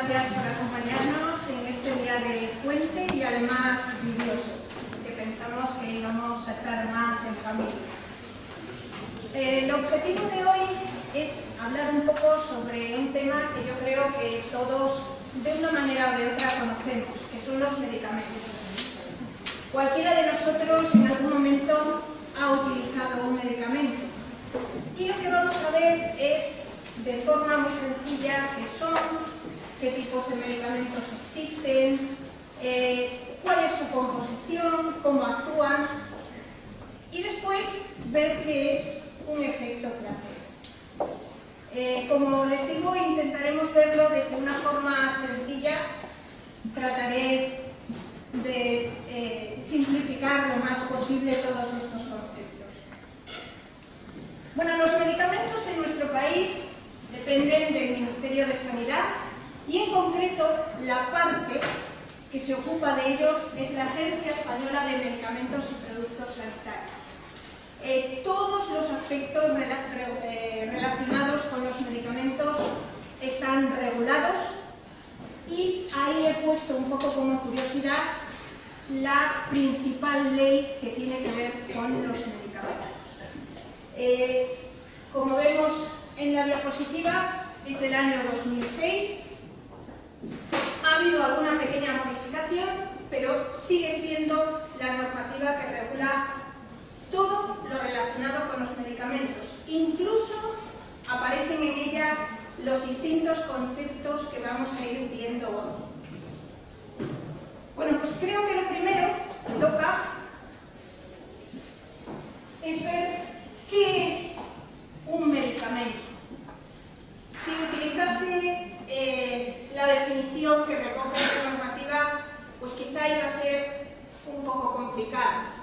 gracias por acompañarnos en este día de puente y además lluvioso, que pensamos que íbamos a estar más en familia. El objetivo de hoy es hablar un poco sobre un tema que yo creo que todos, de una manera o de otra, conocemos, que son los medicamentos. Cualquiera de nosotros en algún momento ha utilizado un medicamento. Y lo que vamos a ver es, de forma muy sencilla, qué son, qué tipos de medicamentos existen, cuál es su composición, cómo actúan, y después ver qué es un efecto placebo. Como les digo, intentaremos verlo desde una forma sencilla. Trataré de simplificar lo más posible todos estos conceptos. Bueno, los medicamentos en nuestro país dependen del Ministerio de Sanidad y en concreto la parte que se ocupa de ellos es la Agencia Española de Medicamentos y Productos Sanitarios. Todos los aspectos relacionados con los medicamentos están regulados y ahí he puesto un poco como curiosidad la principal ley que tiene que ver con los medicamentos. Como vemos en la diapositiva, es del año 2006. Ha habido alguna pequeña modificación, pero sigue siendo la normativa que regula todo lo relacionado con los medicamentos. Incluso aparecen en ella los distintos conceptos que vamos a ir viendo hoy. Bueno, pues creo que lo primero que toca es ver qué es un medicamento. Si utilizase la definición que recoge esta normativa, pues quizá iba a ser un poco complicado.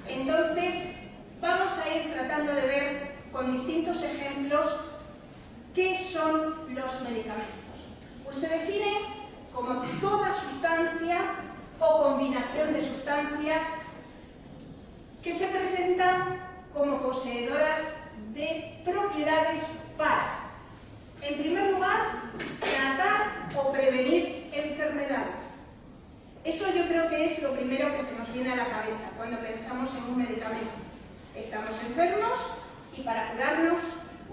Entonces, vamos a ir tratando de ver con distintos ejemplos qué son los medicamentos. Pues se definen como toda sustancia o combinación de sustancias que se presentan como poseedoras de propiedades para, en primer lugar, tratar o prevenir enfermedades. Eso yo creo que es lo primero que se nos viene a la cabeza cuando pensamos en un medicamento. Estamos enfermos y para curarnos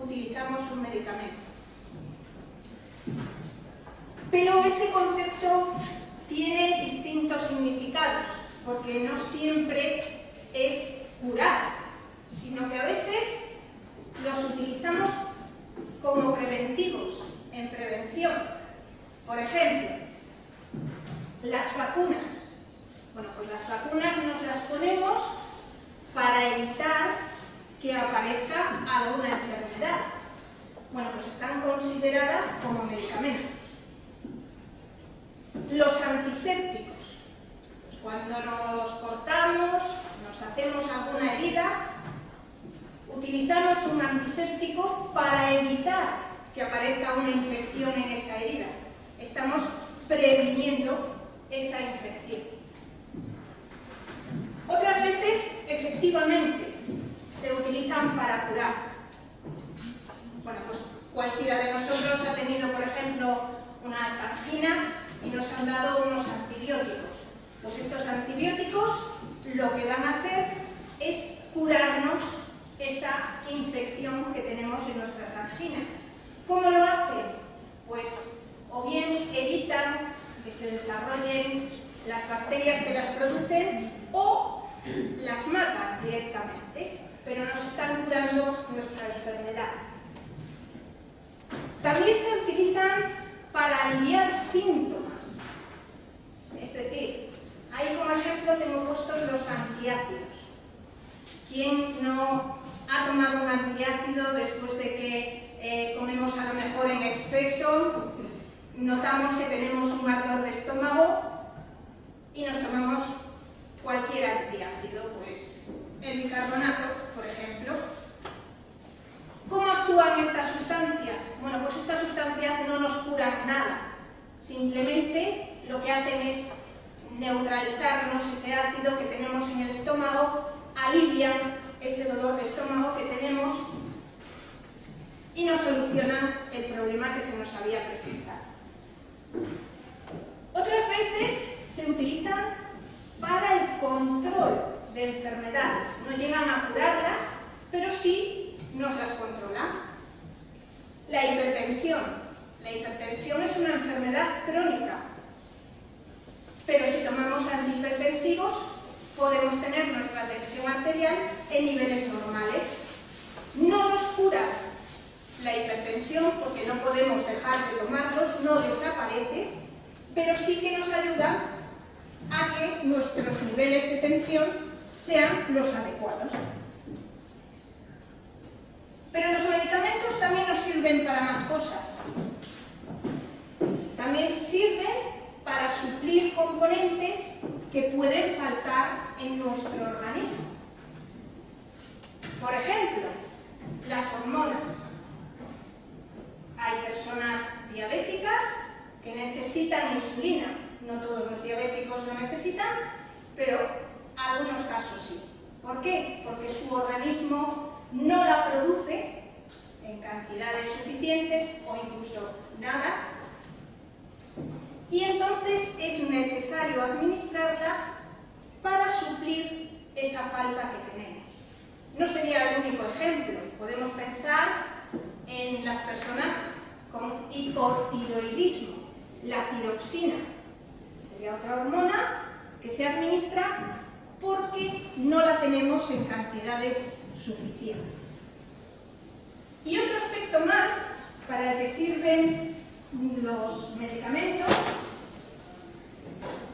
utilizamos un medicamento. Pero ese concepto tiene distintos significados, porque no siempre es curar, sino que a veces los utilizamos como preventivos, en prevención. Por ejemplo, las vacunas. Bueno, pues las vacunas nos las ponemos para evitar que aparezca alguna enfermedad. Bueno, pues están consideradas como medicamentos. Los antisépticos. Pues cuando nos cortamos, nos hacemos alguna herida, utilizamos un antiséptico para evitar que aparezca una infección en esa herida. Estamos previniendo esa infección. Otras veces, efectivamente, se utilizan para curar. Bueno, pues cualquiera de nosotros ha tenido, por ejemplo, unas anginas y nos han dado unos antibióticos. Pues estos antibióticos lo que van a hacer es curarnos esa infección que tenemos en nuestras anginas. ¿Cómo lo hacen? Pues o bien evitan que se desarrollen las bacterias que las producen o las matan directamente, pero nos están curando nuestra enfermedad. También se utilizan para aliviar síntomas. Es decir, ahí como ejemplo tengo puestos los antiácidos. ¿Quién no ha tomado un antiácido después de que comemos a lo mejor en exceso? Notamos que tenemos un ardor de estómago y nos tomamos cualquier antiácido, pues el bicarbonato, por ejemplo. ¿Cómo actúan estas sustancias? Bueno, pues estas sustancias no nos curan nada. Simplemente lo que hacen es neutralizarnos ese ácido que tenemos en el estómago, alivian ese dolor de estómago que tenemos y nos solucionan el problema que se nos había presentado. Otras veces se utilizan para el control de enfermedades. No llegan a curarlas, pero sí nos las controlan. La hipertensión. La hipertensión es una enfermedad crónica, pero si tomamos antihipertensivos podemos tener nuestra tensión arterial en niveles normales. No nos cura la hipertensión porque no podemos dejar de tomarlos, no desaparece, pero sí que nos ayuda a que nuestros niveles de tensión sean los adecuados. Pero los medicamentos también nos sirven para más cosas. También sirven para suplir componentes que pueden faltar en nuestro organismo. Por ejemplo, las hormonas. Hay personas diabéticas que necesitan insulina. No todos los diabéticos lo necesitan, pero algunos casos sí. ¿Por qué? Porque su organismo no la produce en cantidades suficientes o incluso nada, y entonces es necesario administrarla para suplir esa falta que tenemos. No sería el único ejemplo. Podemos pensar en las personas con hipotiroidismo, la tiroxina. Sería otra hormona que se administra porque no la tenemos en cantidades suficientes. Y otro aspecto más para el que sirven los medicamentos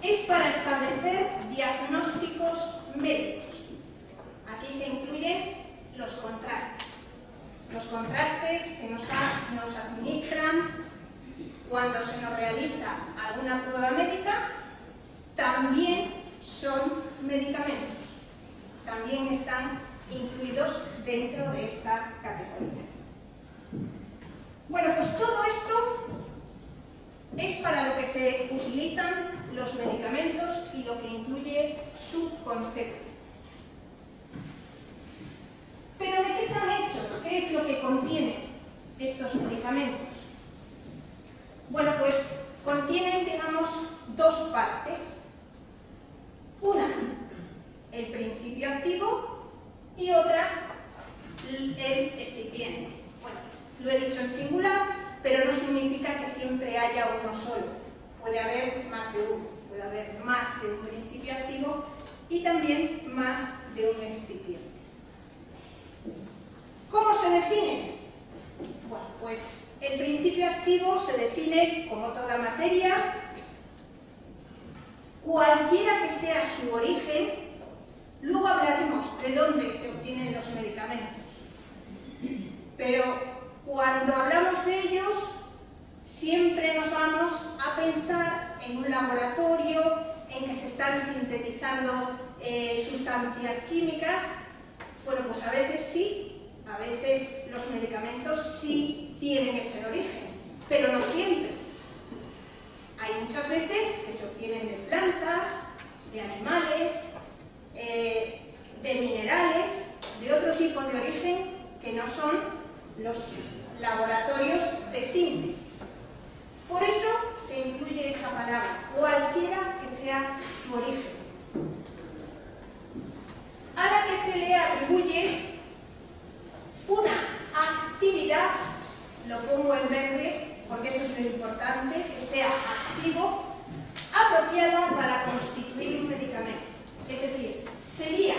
es para establecer diagnósticos médicos. Aquí se incluyen los contrastes. Los contrastes que nos administran cuando se nos realiza alguna prueba médica también son medicamentos. También están incluidos dentro de esta categoría. Bueno, pues todo esto es para lo que se utilizan los medicamentos y lo que incluye su concepto. ¿Pero de qué están hechos? ¿Qué es lo que contienen estos medicamentos? Bueno, pues contienen, digamos, dos partes. Una, el principio activo, y otra, el excipiente. Bueno, lo he dicho en singular, pero no significa que siempre haya uno solo. Puede haber más de uno, puede haber más de un principio activo y también más de un excipiente. ¿Cómo se define? Bueno, pues el principio activo se define como toda materia, cualquiera que sea su origen. Luego hablaremos de dónde se obtienen los medicamentos. Pero cuando hablamos de ellos, siempre nos vamos a pensar en un laboratorio, en que se están sintetizando sustancias químicas. Bueno, pues a veces sí. A veces los medicamentos sí tienen ese origen, pero no siempre. Hay muchas veces que se obtienen de plantas, de animales, de minerales, de otro tipo de origen que no son los laboratorios de síntesis. Por eso se incluye esa palabra, cualquiera que sea su origen. A la que se le atribuye una actividad, lo pongo en verde porque eso es lo importante, que sea activo, apropiada para constituir un medicamento. Es decir, sería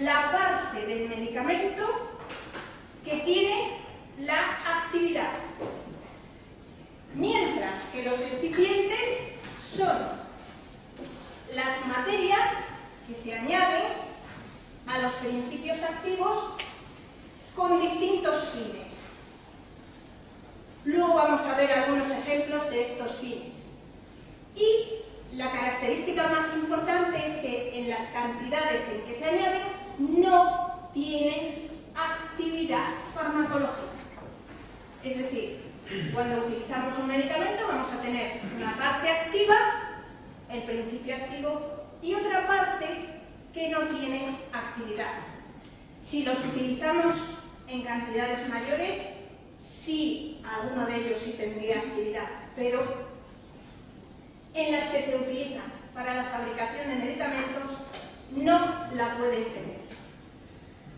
la parte del medicamento que tiene la actividad. Mientras que los excipientes son las materias que se añaden a los principios activos con distintos fines. Luego vamos a ver algunos ejemplos de estos fines. Y la característica más importante es que en las cantidades en que se añaden no tienen actividad farmacológica. Es decir, cuando utilizamos un medicamento vamos a tener una parte activa, el principio activo, y otra parte que no tiene actividad. Si los utilizamos en cantidades mayores, sí, alguno de ellos sí tendría actividad, pero en las que se utiliza para la fabricación de medicamentos no la pueden tener.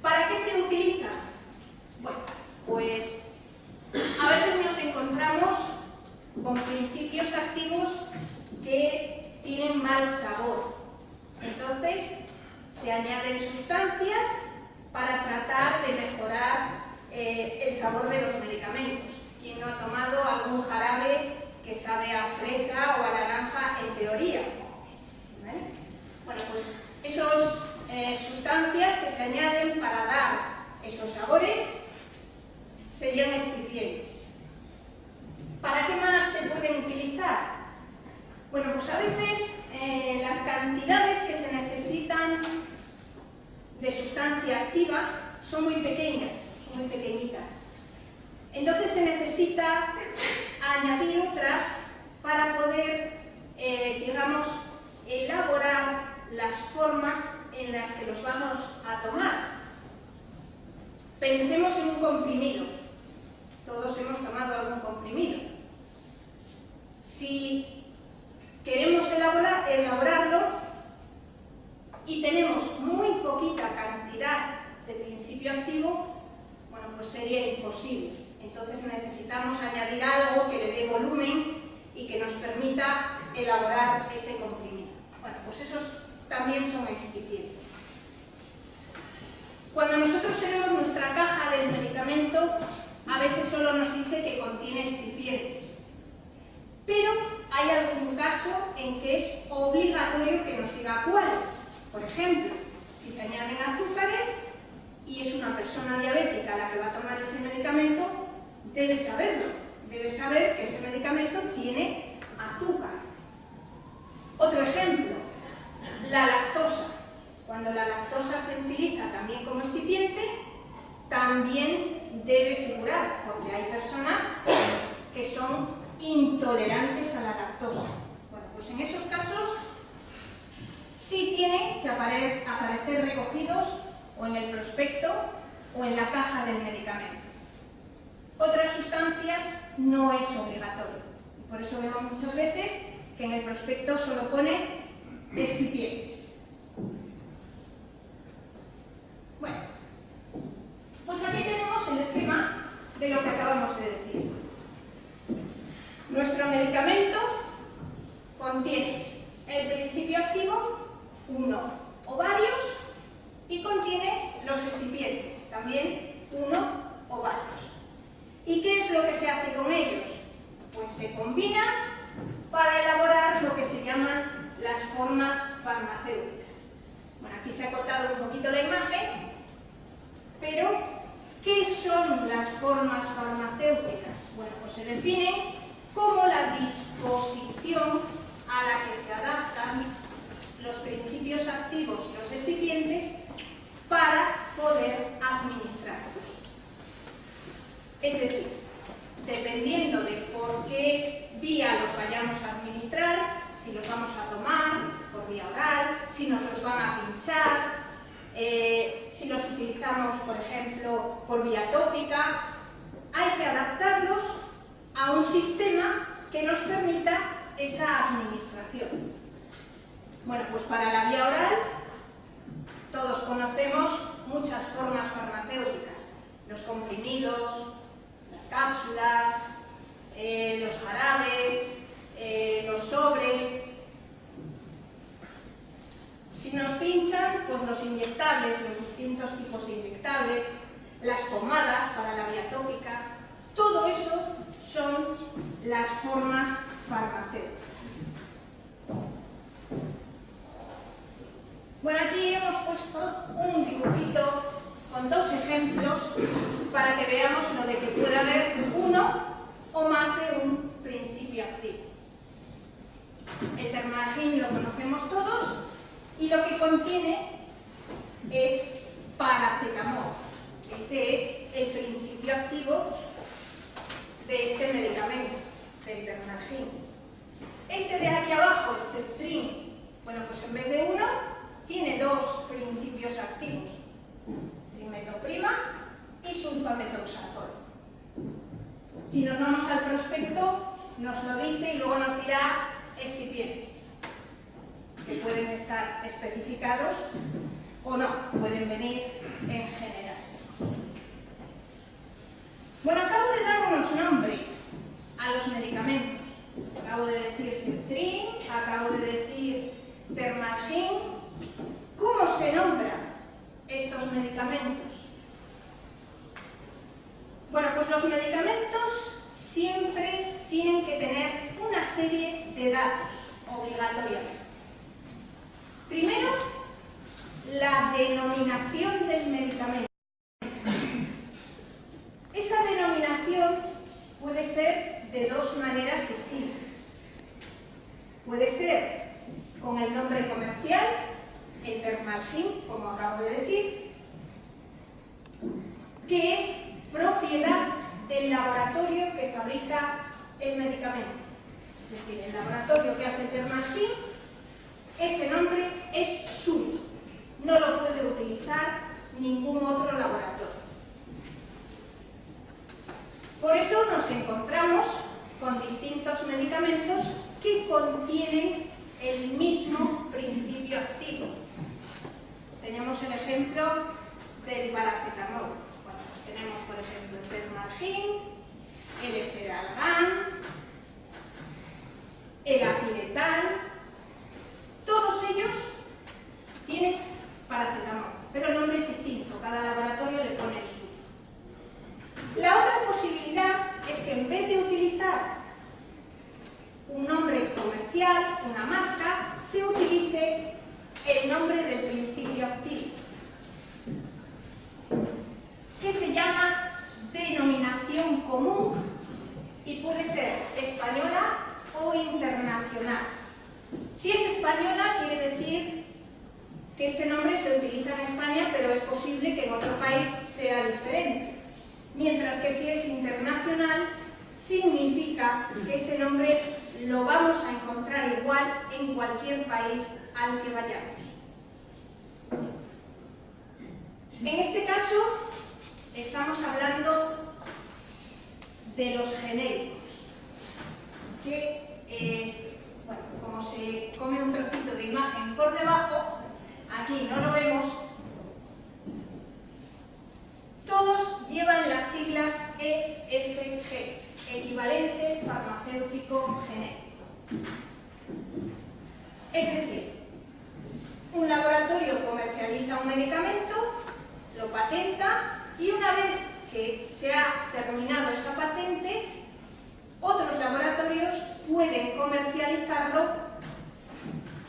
¿Para qué se utiliza? Bueno, pues a veces nos encontramos con principios activos que tienen mal sabor. Entonces, se añaden sustancias para tratar de mejorar el sabor de los medicamentos. ¿Quién no ha tomado algún jarabe que sabe a fresa o a naranja en teoría? ¿Vale? Bueno, pues esas sustancias que se añaden para dar esos sabores serían excipientes. ¿Para qué más se pueden utilizar? Bueno, pues a veces las cantidades que se necesitan de sustancia activa son muy pequeñas, son muy pequeñitas. Entonces se necesita añadir otras para poder, digamos, elaborar las formas en las que los vamos a tomar. Pensemos en un comprimido. Todos hemos tomado algún comprimido. Si queremos elaborarlo y tenemos muy poquita cantidad de principio activo, bueno, pues sería imposible. Entonces necesitamos añadir algo que le dé volumen y que nos permita elaborar ese comprimido. Bueno, pues esos también son excipientes. Cuando nosotros tenemos nuestra caja del medicamento, a veces solo nos dice que contiene excipientes. Pero hay algún caso en que es obligatorio que nos diga cuáles. Por ejemplo, si se añaden azúcares y es una persona diabética la que va a tomar ese medicamento, debe saberlo. Debe saber que ese medicamento tiene azúcar. Otro ejemplo, la lactosa. Cuando la lactosa se utiliza también como excipiente, también debe figurar, porque hay personas que son intolerantes a la lactosa. Bueno, pues en esos casos sí tienen que aparecer recogidos o en el prospecto o en la caja del medicamento. Otras sustancias no es obligatorio. Por eso vemos muchas veces que en el prospecto solo pone excipientes. Bueno, pues aquí tenemos el esquema de lo que acabamos de decir. Nuestro medicamento contiene el principio activo, uno o varios, y contiene los excipientes, también uno o varios. ¿Y qué es lo que se hace con ellos? Pues se combina para elaborar lo que se llaman las formas farmacéuticas. Bueno, aquí se ha cortado un poquito la imagen, pero ¿qué son las formas farmacéuticas? Bueno, pues se definen como la disposición a la que se adaptan los principios activos y los excipientes para poder administrarlos. Es decir, dependiendo de por qué vía los vayamos a administrar, si los vamos a tomar por vía oral, si nos los van a pinchar, si los utilizamos, por ejemplo, por vía tópica, hay que adaptarlos a un sistema que nos permita esa administración. Bueno, pues para la vía oral todos conocemos muchas formas farmacéuticas, los comprimidos, las cápsulas, los jarabes, los sobres. Si nos pinchan, pues los inyectables, los distintos tipos de inyectables, las pomadas para la vía tópica, todo eso son las formas farmacéuticas. Bueno, aquí hemos puesto un dibujito con dos ejemplos para que veamos lo de que puede haber uno o más de un principio activo. El termalgin lo conocemos todos y lo que contiene es paracetamol. Ese es el principio activo de este medicamento, del termalgin. Este de aquí abajo, el Septrin, bueno, pues en vez de uno, tiene dos principios activos, trimetoprima y sulfametoxazol. Si nos vamos al prospecto, nos lo dice y luego nos dirá excipientes, que pueden estar especificados o no, pueden venir en general. Bueno, acabo de dar unos nombres a los medicamentos. Acabo de decir Septrin, acabo de decir Termargin. ¿Cómo se nombran estos medicamentos? Bueno, pues los medicamentos siempre tienen que tener una serie de datos obligatoriamente. Primero, la denominación del medicamento. Esa denominación puede ser de dos maneras distintas. Puede ser con el nombre comercial, el Termargin, como acabo de decir, que es propiedad del laboratorio que fabrica el medicamento. Es decir, el laboratorio que hace el Termargin, ese nombre es suyo. No lo puede utilizar ningún otro laboratorio. Por eso nos encontramos con distintos medicamentos que contienen el mismo principio activo. Tenemos el ejemplo del paracetamol. Bueno, pues tenemos, por ejemplo, el Termargin, el Efferalgan, el Apiretal. Todos ellos tienen paracetamol, pero el nombre es distinto, cada laboratorio le pone el suyo. La otra posibilidad es que en vez de utilizar un nombre comercial, una marca, se utilice el nombre del principio activo, que se llama denominación común y puede ser española o internacional. Si es española, quiere decir que ese nombre se utiliza en España, pero es posible que en otro país sea diferente. Mientras que si es internacional, significa que ese nombre lo vamos a encontrar igual en cualquier país al que vayamos. En este caso, estamos hablando de los genéricos, que, bueno, como se come un trocito de imagen por debajo, aquí no lo vemos, todos llevan las siglas EFG, equivalente farmacéutico genérico. Es decir, un laboratorio comercializa un medicamento, lo patenta y una vez que se ha terminado esa patente, otros laboratorios pueden comercializarlo,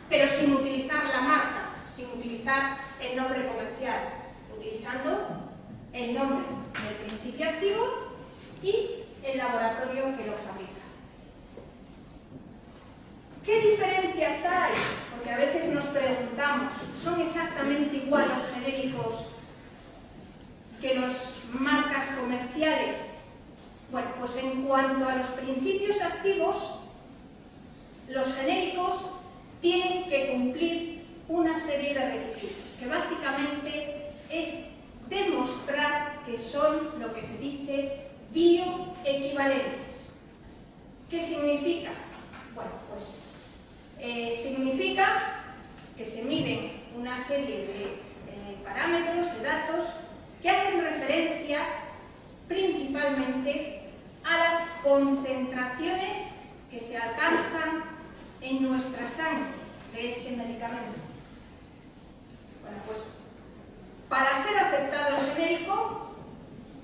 pero sin utilizar la marca, sin utilizar el nombre comercial, utilizando el nombre del principio activo y el laboratorio que lo fabrica. ¿Qué diferencias hay? Porque a veces nos preguntamos, ¿son exactamente igual los genéricos que las marcas comerciales? Bueno, pues en cuanto a los principios activos, los genéricos tienen que cumplir una serie de requisitos, que básicamente es demostrar que son lo que se dice bioequivalentes. ¿Qué significa? Bueno, pues significa que se miden una serie de parámetros, de datos, que hacen referencia principalmente a las concentraciones que se alcanzan en nuestra sangre de ese medicamento. Bueno, pues para ser aceptado el genérico,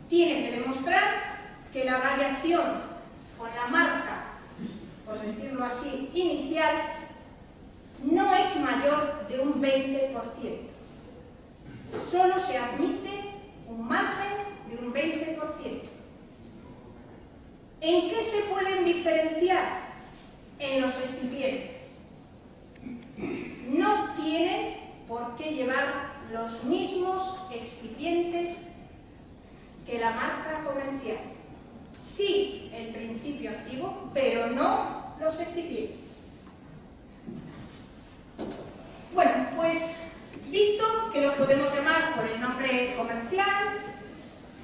tiene que demostrar que la variación con la marca, por decirlo así, inicial, no es mayor de un 20%. Solo se admite un margen de un 20%. ¿En qué se pueden diferenciar? En los excipientes. No tienen por qué llevar los mismos excipientes que la marca comercial. Sí el principio activo, pero no los excipientes. Bueno, pues visto que los podemos llamar por el nombre comercial,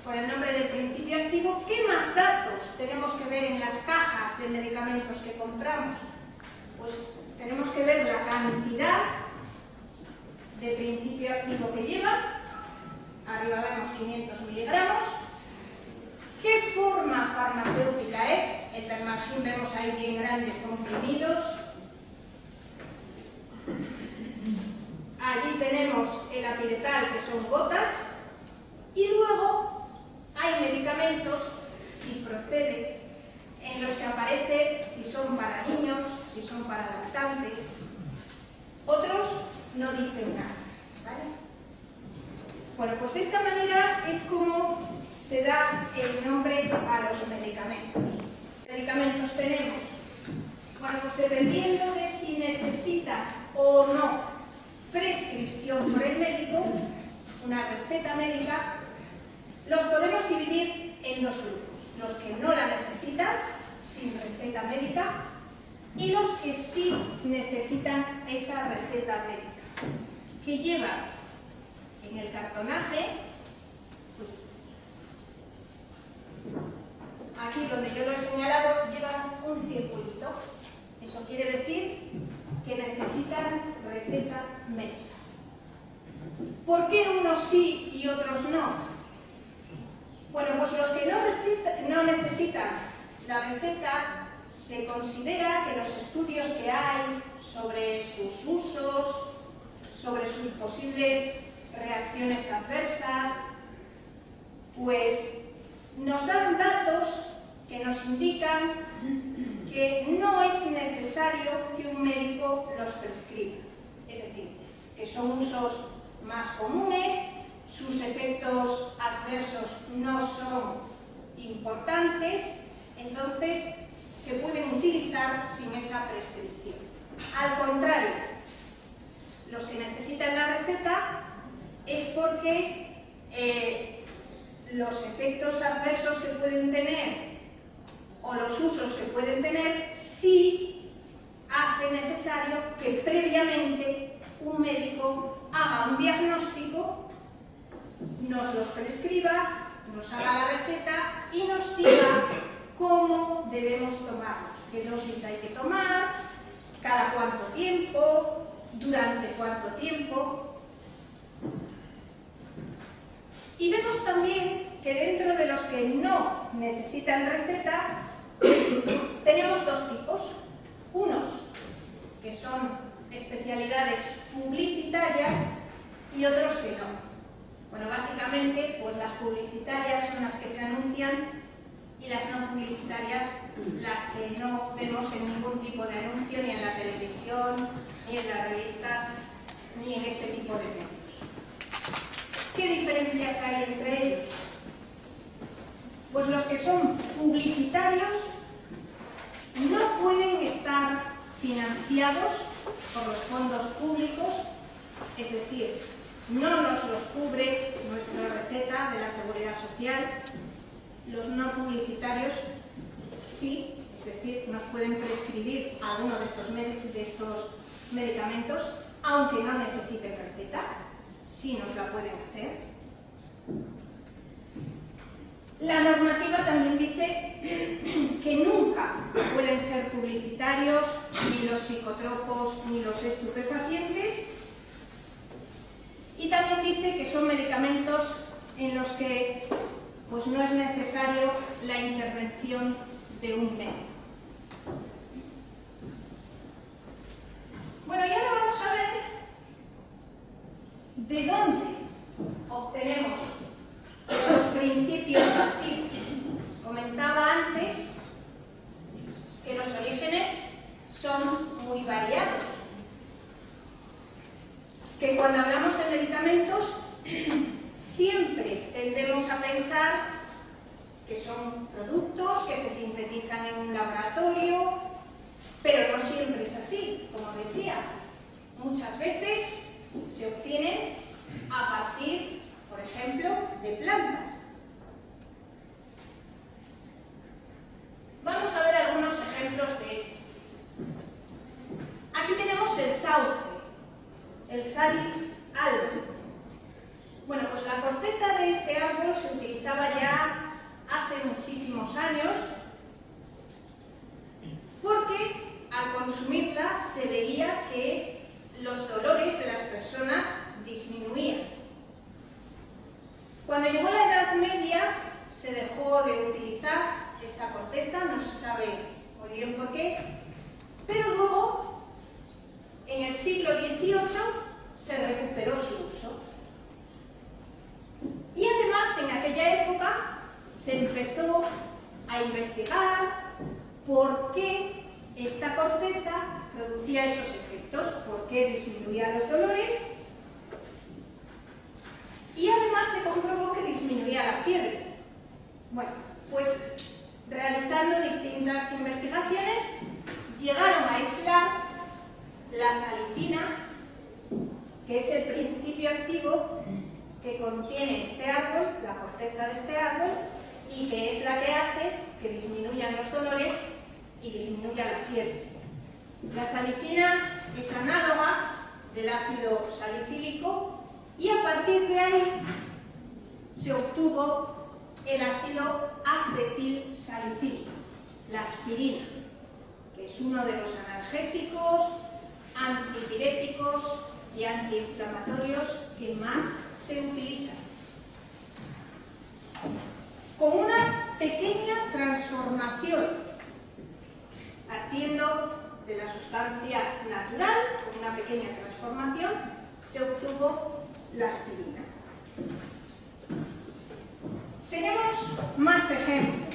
por el nombre del principio activo, ¿qué más datos tenemos que ver en las cajas de medicamentos que compramos? Pues tenemos que ver la cantidad de principio activo que lleva. Arriba vemos 500 miligramos. ¿Qué forma farmacéutica es? El Termalgin vemos ahí bien grande, comprimidos. Allí tenemos el apiretal, que son gotas. Y luego hay medicamentos, si procede, en los que aparece si son para niños, si son para lactantes. Otros no dicen nada, ¿vale? Bueno, pues de esta manera es como se da el nombre a los medicamentos. Medicamentos tenemos, bueno, pues dependiendo de si necesita o no prescripción por el médico, una receta médica, los podemos dividir en dos grupos. Los que no la necesitan, sin receta médica, y los que sí necesitan esa receta médica, que lleva en el cartonaje, aquí donde yo lo he señalado, lleva un circulito. Eso quiere decir que necesitan receta médica. ¿Por qué unos sí y otros no? Bueno, pues los que no necesitan la receta, se considera que los estudios que hay sobre sus usos, sobre sus posibles reacciones adversas, pues nos dan datos que nos indican que no es necesario que un médico los prescriba. Es decir, que son usos más comunes, sus efectos adversos no son importantes, entonces se pueden utilizar sin esa prescripción. Al contrario, los que necesitan la receta es porque los efectos adversos que pueden tener o los usos que pueden tener sí hace necesario que previamente un médico haga un diagnóstico, nos los prescriba, nos haga la receta y nos diga cómo debemos tomarlos, qué dosis hay que tomar, cada cuánto tiempo, durante cuánto tiempo. Y vemos también que dentro de los que no necesitan receta, tenemos dos tipos. Unos que son especialidades publicitarias y otros que no. Bueno, básicamente, pues las publicitarias son las que se anuncian y las no publicitarias las que no vemos en ningún tipo de anuncio, ni en la televisión, ni en las revistas, ni en este tipo de medios. ¿Qué diferencias hay entre ellos? Pues los que son publicitarios no pueden estar financiados por los fondos públicos, es decir, no nos los cubre nuestra receta de la Seguridad Social. Los no publicitarios sí, es decir, nos pueden prescribir alguno de estos medicamentos, aunque no necesiten receta, sí nos la pueden hacer. La normativa también dice que nunca pueden ser publicitarios ni los psicotropos ni los estupefacientes, y también dice que son medicamentos en los que pues no es necesario la intervención de un médico. Bueno, y ahora vamos a ver de dónde obtenemos los principios activos. Comentaba antes que los orígenes son muy variados, que cuando hablamos de medicamentos siempre tendemos a pensar que son productos que se sintetizan en un laboratorio, pero no siempre es así, como decía. Muchas veces se obtienen a partir, por ejemplo, de plantas. Vamos a ver algunos ejemplos de esto. Aquí tenemos el sauce, el Salix alba. Bueno, pues la corteza de este árbol se utilizaba ya hace muchísimos años porque al consumirla por qué esta corteza producía esos efectos, por qué disminuía los dolores, y además se comprobó que disminuía la fiebre. Bueno, pues realizando distintas investigaciones llegaron a aislar la salicina, que es el principio activo que contiene este árbol, la corteza de este árbol, y que es la que hace que disminuyan los dolores y disminuya la fiebre. La salicina es análoga del ácido salicílico y a partir de ahí se obtuvo el ácido acetilsalicílico, la aspirina, que es uno de los analgésicos, antipiréticos y antiinflamatorios que más se utilizan. Con una pequeña transformación, partiendo de la sustancia natural, con una pequeña transformación, se obtuvo la aspirina. Tenemos más ejemplos.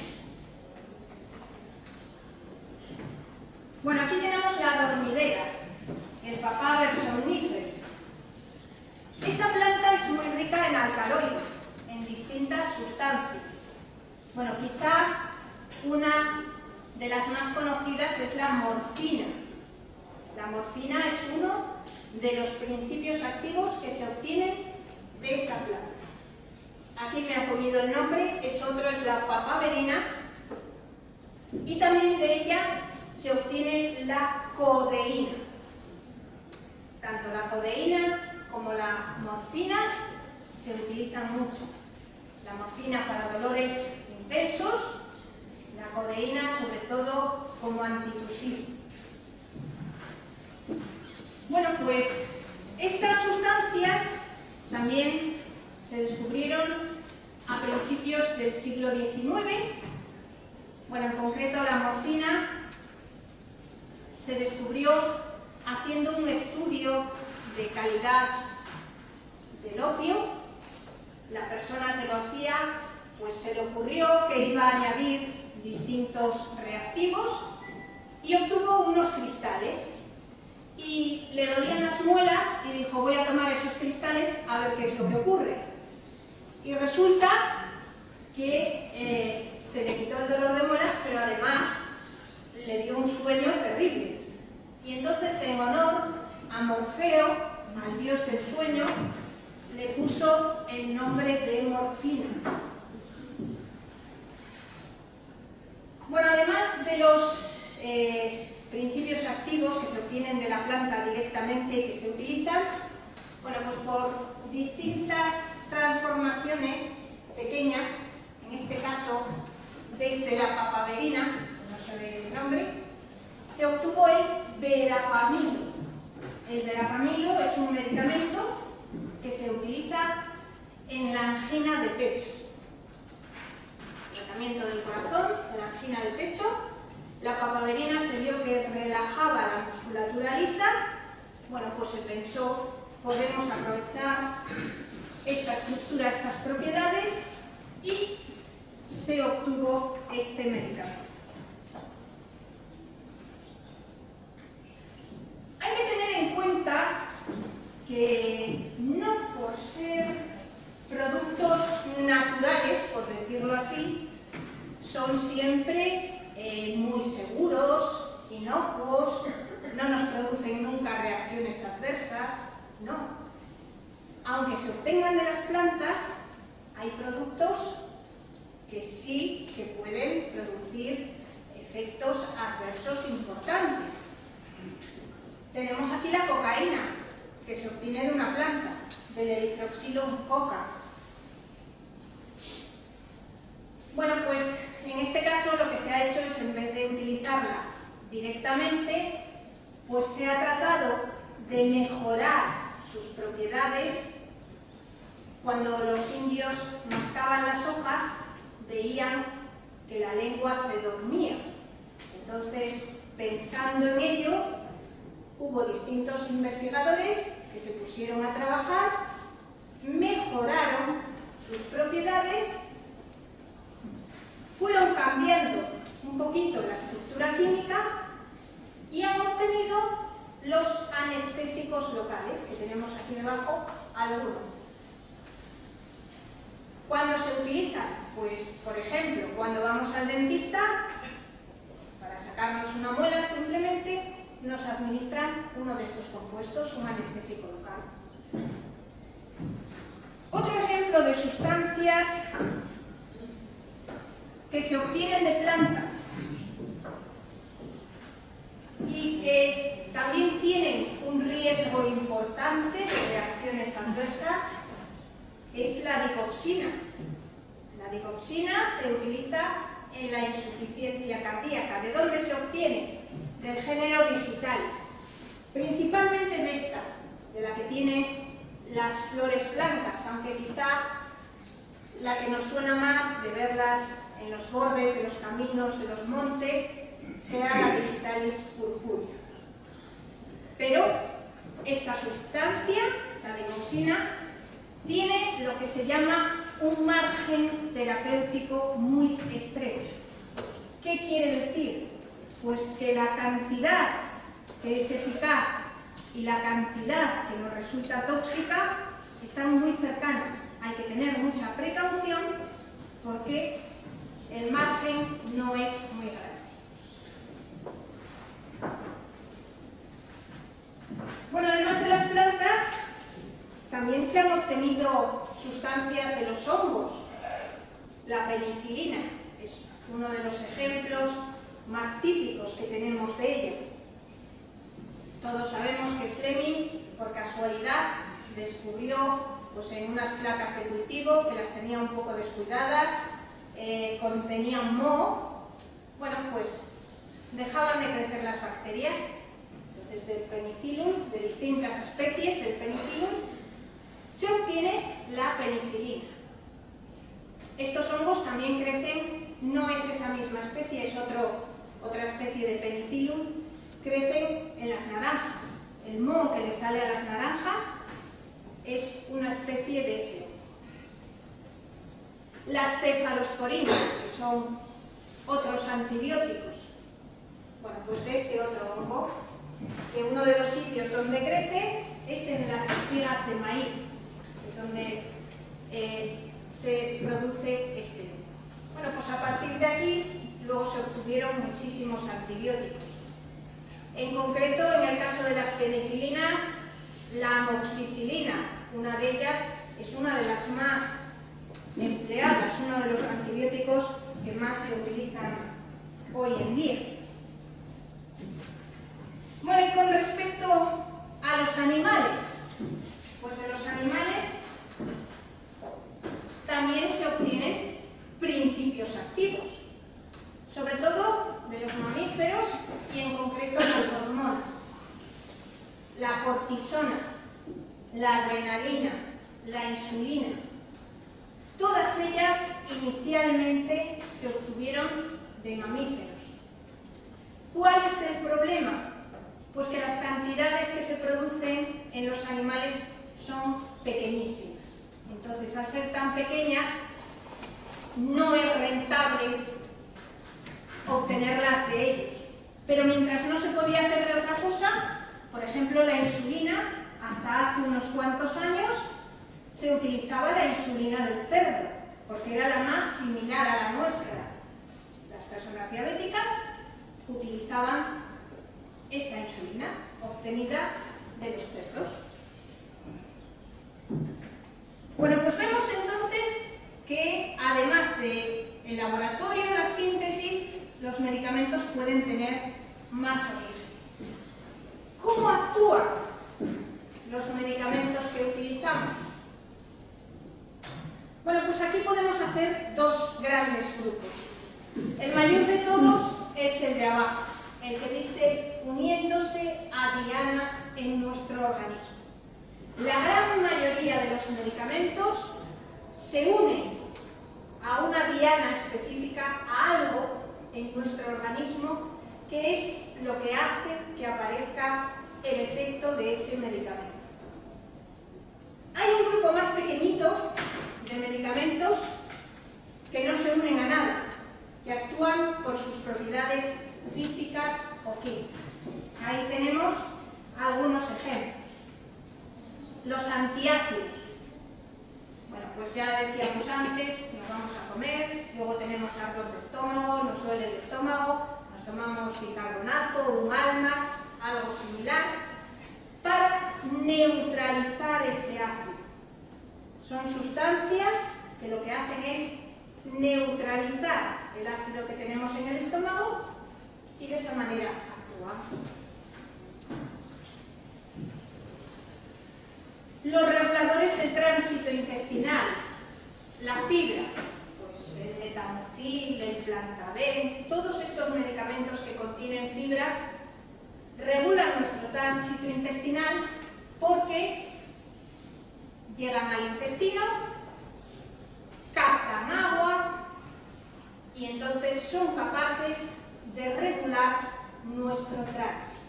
Bueno, aquí tenemos la dormidera, el Papaver somnífero. Esta planta es muy rica en alcaloides, en distintas sustancias. Bueno, quizá una de las más conocidas es la morfina. La morfina es uno de los principios activos que se obtienen de esa planta. Aquí me ha comido el nombre, otro es la papaverina, y también de ella se obtiene la codeína. Tanto la codeína como la morfina se utilizan mucho. La morfina para dolores intensos, la codeína sobre todo como antitusivo. Bueno, pues estas sustancias también se descubrieron a principios del siglo XIX. Bueno, en concreto la morfina se descubrió haciendo un estudio de calidad del opio. La persona que lo hacía, pues se le ocurrió que iba a añadir distintos reactivos y obtuvo unos cristales. Y le dolían las muelas y dijo, voy a tomar esos cristales a ver qué es lo que ocurre. Y resulta que se le quitó el dolor de muelas, pero además le dio un sueño terrible. Y entonces, en honor a Morfeo, al dios del sueño, le puso el nombre de morfina. Bueno, además de los principios activos que se obtienen de la planta directamente y que se utilizan, bueno, pues por distintas transformaciones pequeñas, en este caso desde la papaverina, no se ve el nombre, se obtuvo el verapamilo. El verapamilo es un medicamento que se utiliza en la angina de pecho. Tratamiento del corazón, de la angina de pecho. La papaverina se vio que relajaba la musculatura lisa. Bueno, pues se pensó, podemos aprovechar esta estructura, estas propiedades, y se obtuvo este medicamento. Hay que tener en cuenta que no por ser productos naturales, por decirlo así, son siempre muy seguros, inocuos, no nos producen nunca reacciones adversas, no. Aunque se obtengan de las plantas, hay productos que sí que pueden producir efectos adversos importantes. Tenemos aquí la cocaína, que se obtiene de una planta, del Erythrocxylum coca. Bueno, pues en este caso lo que se ha hecho es, en vez de utilizarla directamente, pues se ha tratado de mejorar sus propiedades. Cuando los indios mascaban las hojas, veían que la lengua se dormía. Entonces, pensando en ello, hubo distintos investigadores que se pusieron a trabajar, mejoraron sus propiedades, fueron cambiando un poquito la estructura química y han obtenido los anestésicos locales, que tenemos aquí debajo algunos. ¿Cuándo se utilizan? Pues, por ejemplo, cuando vamos al dentista, para sacarnos una muela simplemente, nos administran uno de estos compuestos, un anestésico local. Otro ejemplo de sustancias que se obtienen de plantas y que también tienen un riesgo importante de reacciones adversas es la digoxina. La digoxina se utiliza en la insuficiencia cardíaca. ¿De dónde se obtiene? Del género digitalis, principalmente de esta, de la que tiene las flores blancas, aunque quizá la que nos suena más de verlas en los bordes de los caminos, de los montes, sea la digitalis purpurea. Pero esta sustancia, la digoxina, tiene lo que se llama un margen terapéutico muy estrecho. ¿Qué quiere decir? Pues que la cantidad que es eficaz y la cantidad que nos resulta tóxica están muy cercanas. Hay que tener mucha precaución porque el margen no es muy grande. Bueno, además de las plantas, también se han obtenido sustancias de los hongos. La penicilina es uno de los ejemplos más típicos que tenemos de ella. Todos sabemos que Fleming, por casualidad, descubrió pues, en unas placas de cultivo que las tenía un poco descuidadas, contenían moho. Bueno, pues dejaban de crecer las bacterias. Entonces, del penicillium, de distintas especies del penicillium, se obtiene la penicilina. Estos hongos también crecen, no es esa misma especie, es otra especie de penicillium, crecen en las naranjas. El moho que le sale a las naranjas es una especie de ese hongo. Las cefalosporinas, que son otros antibióticos, bueno, pues de este otro hongo, que uno de los sitios donde crece es en las espigas de maíz, es donde se produce este hongo. Bueno, pues a partir de aquí luego se obtuvieron muchísimos antibióticos. En concreto, en el caso de las penicilinas, la amoxicilina, una de ellas, es una de las más empleadas, uno de los antibióticos que más se utilizan hoy en día. Bueno, y con respecto a los animales, pues de los animales también se obtienen principios activos, sobre todo de los mamíferos y en concreto las hormonas. La cortisona, la adrenalina, la insulina, todas ellas inicialmente se obtuvieron de mamíferos. ¿Cuál es el problema? Pues que las cantidades que se producen en los animales son pequeñísimas. Entonces, al ser tan pequeñas, no es rentable obtenerlas de ellos. Pero mientras no se podía hacer de otra cosa, por ejemplo, la insulina, hasta hace unos cuantos años, se utilizaba la insulina del cerdo, porque era la más similar a la nuestra. Las personas diabéticas utilizaban esta insulina obtenida de los cerdos. Bueno, pues vemos entonces que además del laboratorio de la síntesis, los medicamentos pueden tener más orígenes. ¿Cómo actúan los medicamentos que utilizamos? Bueno, pues aquí podemos hacer dos grandes grupos. El mayor de todos es el de abajo, el que dice uniéndose a dianas en nuestro organismo. La gran mayoría de los medicamentos se unen a una diana específica, a algo en nuestro organismo que es lo que hace que aparezca el efecto de ese medicamento. Hay un grupo más pequeñito de medicamentos que no se unen a nada, que actúan por sus propiedades físicas o químicas. Ahí tenemos algunos ejemplos. Los antiácidos. Bueno, pues ya decíamos antes, nos vamos a comer, luego tenemos ardor de estómago, nos duele el estómago, nos tomamos bicarbonato, un Almax, algo similar, para neutralizar ese ácido. Son sustancias que lo que hacen es neutralizar el ácido que tenemos en el estómago y de esa manera actúan. Los reguladores del tránsito intestinal, la fibra, pues el metamocil, el plantaben, todos estos medicamentos que contienen fibras regulan nuestro tránsito intestinal porque llegan al intestino, captan agua y entonces son capaces de regular nuestro tránsito.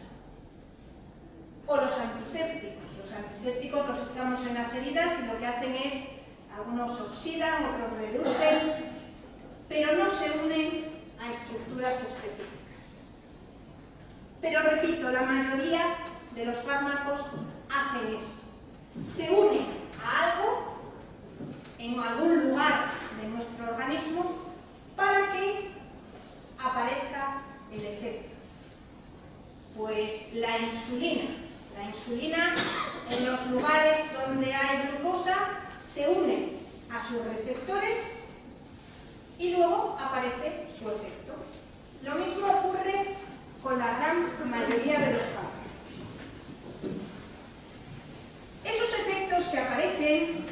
O los antisépticos. Los antisépticos los echamos en las heridas y lo que hacen es, algunos oxidan, otros reducen, pero no se unen a estructuras específicas. Pero repito, la mayoría de los fármacos hacen esto. Se unen a algo en algún lugar de nuestro organismo para que aparezca el efecto. Pues la insulina. La insulina, en los lugares donde hay glucosa, se une a sus receptores y luego aparece su efecto. Lo mismo ocurre con la gran mayoría de los fármacos. Esos efectos que aparecen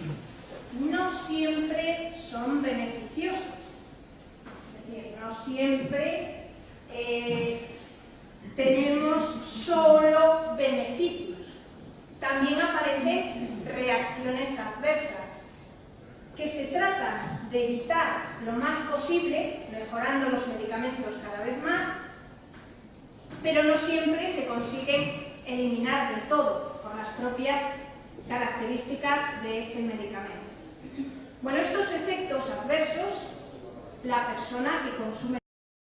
no siempre son beneficiosos. Es decir, no siempre tenemos solo beneficios. También aparecen reacciones adversas que se trata de evitar lo más posible, mejorando los medicamentos cada vez más, pero no siempre se consiguen eliminar del todo por las propias características de ese medicamento. Bueno, estos efectos adversos, la persona que consume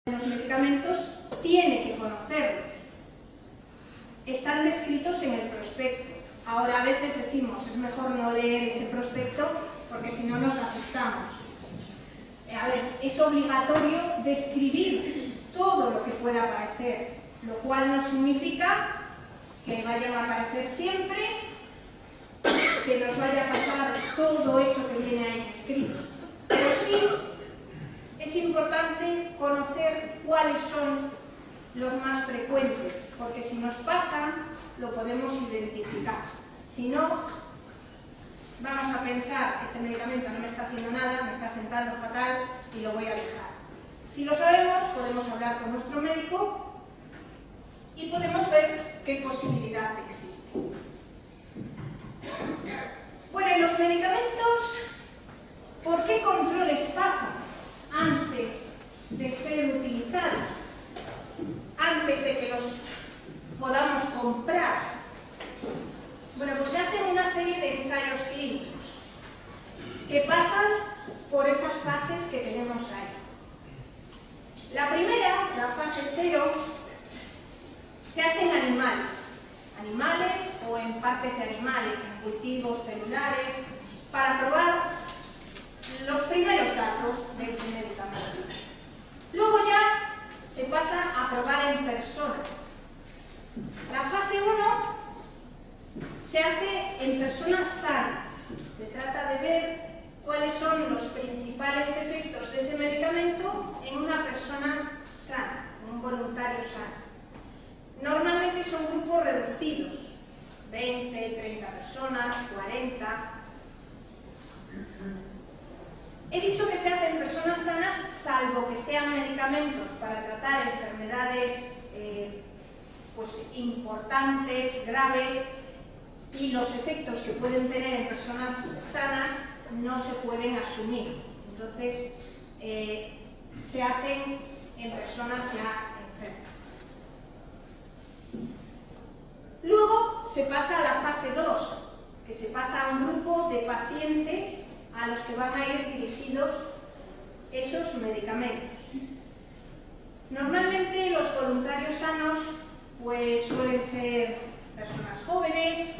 los medicamentos tiene que conocerlos. Están descritos en el prospecto. Ahora a veces decimos, es mejor no leer ese prospecto porque si no nos asustamos. A ver, es obligatorio describir todo lo que pueda aparecer, lo cual no significa que vayan a aparecer siempre, que nos vaya a pasar todo eso que viene ahí escrito. Pero sí es importante conocer cuáles son los más frecuentes, porque si nos pasan, lo podemos identificar. Si no, vamos a pensar, este medicamento no me está haciendo nada, me está sentando fatal y lo voy a dejar. Si lo sabemos, podemos hablar con nuestro médico y podemos ver qué posibilidad existe. Bueno, en los medicamentos, ¿por qué controles pasan antes de ser utilizados? Antes de que los podamos comprar. Bueno, pues se hacen una serie de ensayos clínicos que pasan por esas fases que tenemos ahí. La primera, la fase 0, se hace en animales o en partes de animales, en cultivos celulares, para probar los primeros datos de ese medicamento. Luego ya se pasa a probar en personas. La fase 1 se hace en personas sanas. Se trata de ver cuáles son los principales efectos de ese medicamento en una persona sana, un voluntario sano. Normalmente son grupos reducidos, 20, 30 personas, 40. He dicho que se hace en personas sanas, salvo que sean medicamentos para tratar enfermedades pues importantes, graves, y los efectos que pueden tener en personas sanas no se pueden asumir. Entonces, se hacen en personas ya enfermas. Luego se pasa a la fase 2, que se pasa a un grupo de pacientes a los que van a ir dirigidos esos medicamentos. Normalmente los voluntarios sanos pues suelen ser personas jóvenes.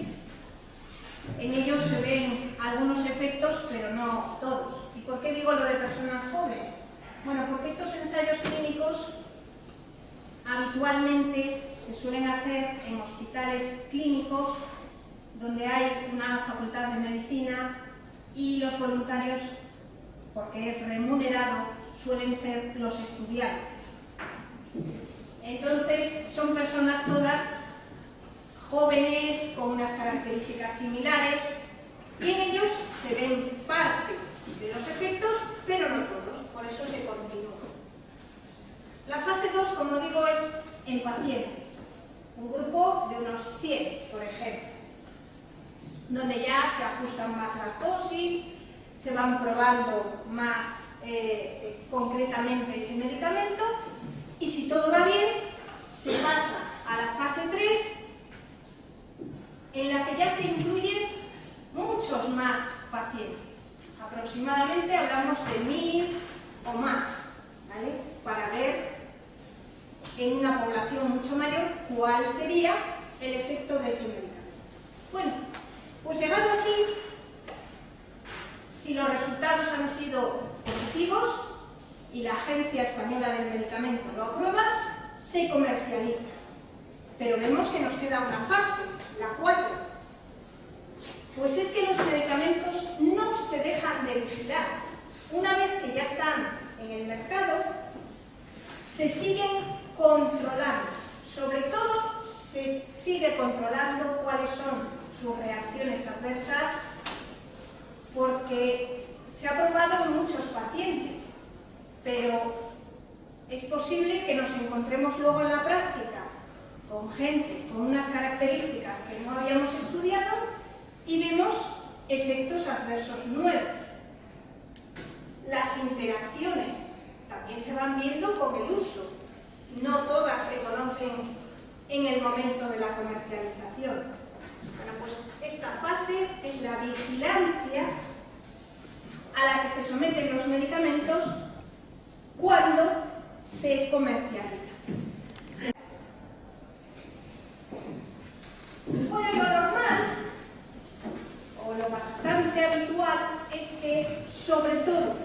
En ellos se ven algunos efectos, pero no todos. ¿Y por qué digo lo de personas jóvenes? Bueno, porque estos ensayos clínicos habitualmente se suelen hacer en hospitales clínicos donde hay una facultad de medicina y los voluntarios, porque es remunerado, suelen ser los estudiantes. Entonces, son personas todas jóvenes, con unas características similares, y en ellos se ven parte de los efectos, pero no todos, por eso se continúa. La fase 2, como digo, es en pacientes, un grupo de unos 100, por ejemplo, donde ya se ajustan más las dosis, se van probando más concretamente ese medicamento, y si todo va bien, se pasa a la fase 3, en la que ya se incluyen muchos más pacientes. Aproximadamente hablamos de 1000 o más, ¿vale? Para ver en una población mucho mayor cuál sería el efecto de ese medicamento. Bueno, pues llegado aquí, si los resultados han sido positivos y la Agencia Española del Medicamento lo aprueba, se comercializa. Pero vemos que nos queda una fase, la 4. Pues es que los medicamentos no se dejan de vigilar. Una vez que ya están en el mercado, se siguen controlando. Sobre todo, se sigue controlando cuáles son sus reacciones adversas, porque se ha probado en muchos pacientes, pero es posible que nos encontremos luego en la práctica con gente con unas características que no habíamos estudiado y vemos efectos adversos nuevos. Las interacciones también se van viendo con el uso. No todas se conocen en el momento de la comercialización. Bueno, pues esta fase es la vigilancia a la que se someten los medicamentos cuando se comercializan. Bueno, lo normal, o lo bastante habitual, es que, sobre todo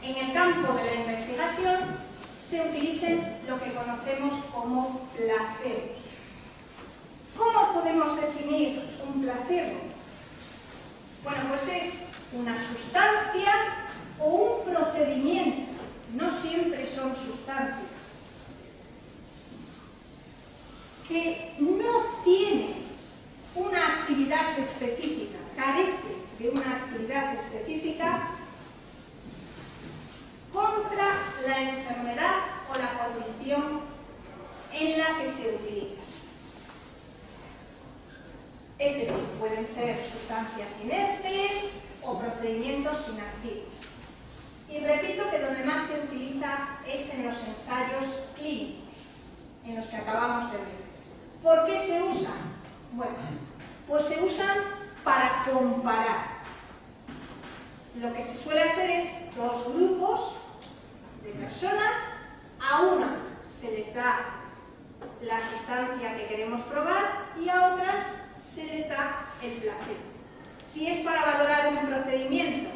en el campo de la investigación, se utilicen lo que conocemos como placebos. ¿Cómo podemos definir un placebo? Bueno, pues es una sustancia o un procedimiento, no siempre son sustancias, que no tiene una actividad específica, carece de una actividad específica contra la enfermedad o la condición en la que se utiliza. Es decir, pueden ser sustancias inertes o procedimientos inactivos. Y repito que donde más se utiliza es en los ensayos clínicos, en los que acabamos de ver. ¿Por qué se usan? Bueno, pues se usan para comparar. Lo que se suele hacer es dos grupos de personas, a unas se les da la sustancia que queremos probar y a otras se les da el placebo. Si es para valorar un procedimiento,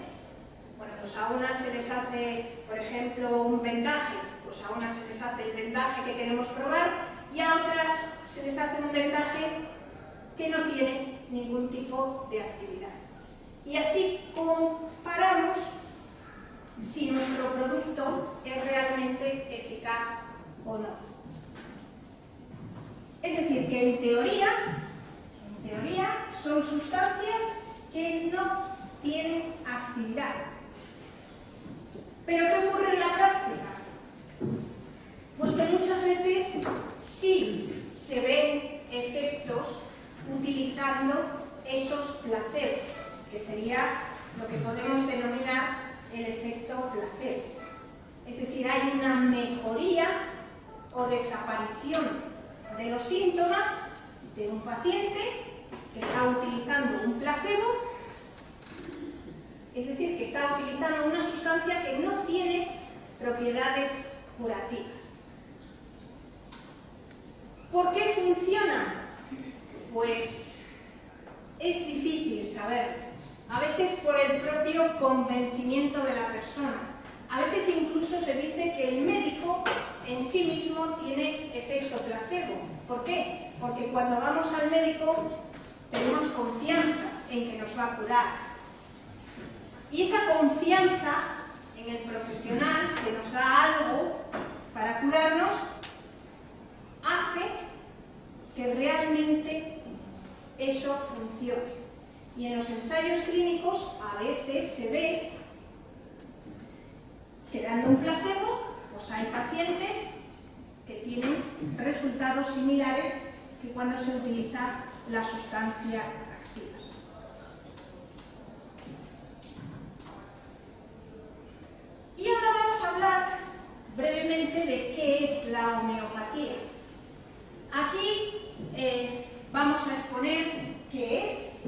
bueno, pues a unas se les hace, por ejemplo, un vendaje, pues a unas se les hace el vendaje que queremos probar y a otras se les hace un vendaje que no tiene ningún tipo de actividad. Y así comparamos si nuestro producto es realmente eficaz o no. Es decir, que en teoría son sustancias que no tienen actividad. ¿Pero qué ocurre en la práctica? Pues que muchas veces sí se ven efectos utilizando esos placebos, que sería lo que podemos denominar el efecto placebo. Es decir, hay una mejoría o desaparición de los síntomas de un paciente que está utilizando un placebo, es decir, que está utilizando una sustancia que no tiene propiedades curativas. ¿Por qué funcionan? Pues es difícil saber. A veces por el propio convencimiento de la persona. A veces incluso se dice que el médico en sí mismo tiene efecto placebo. ¿Por qué? Porque cuando vamos al médico tenemos confianza en que nos va a curar. Y esa confianza en el profesional que nos da algo para curarnos hace que realmente eso funcione. Y en los ensayos clínicos a veces se ve que dando un placebo, pues hay pacientes que tienen resultados similares que cuando se utiliza la sustancia activa. Y ahora vamos a hablar brevemente de qué es la homeopatía. Aquí vamos a exponer qué es,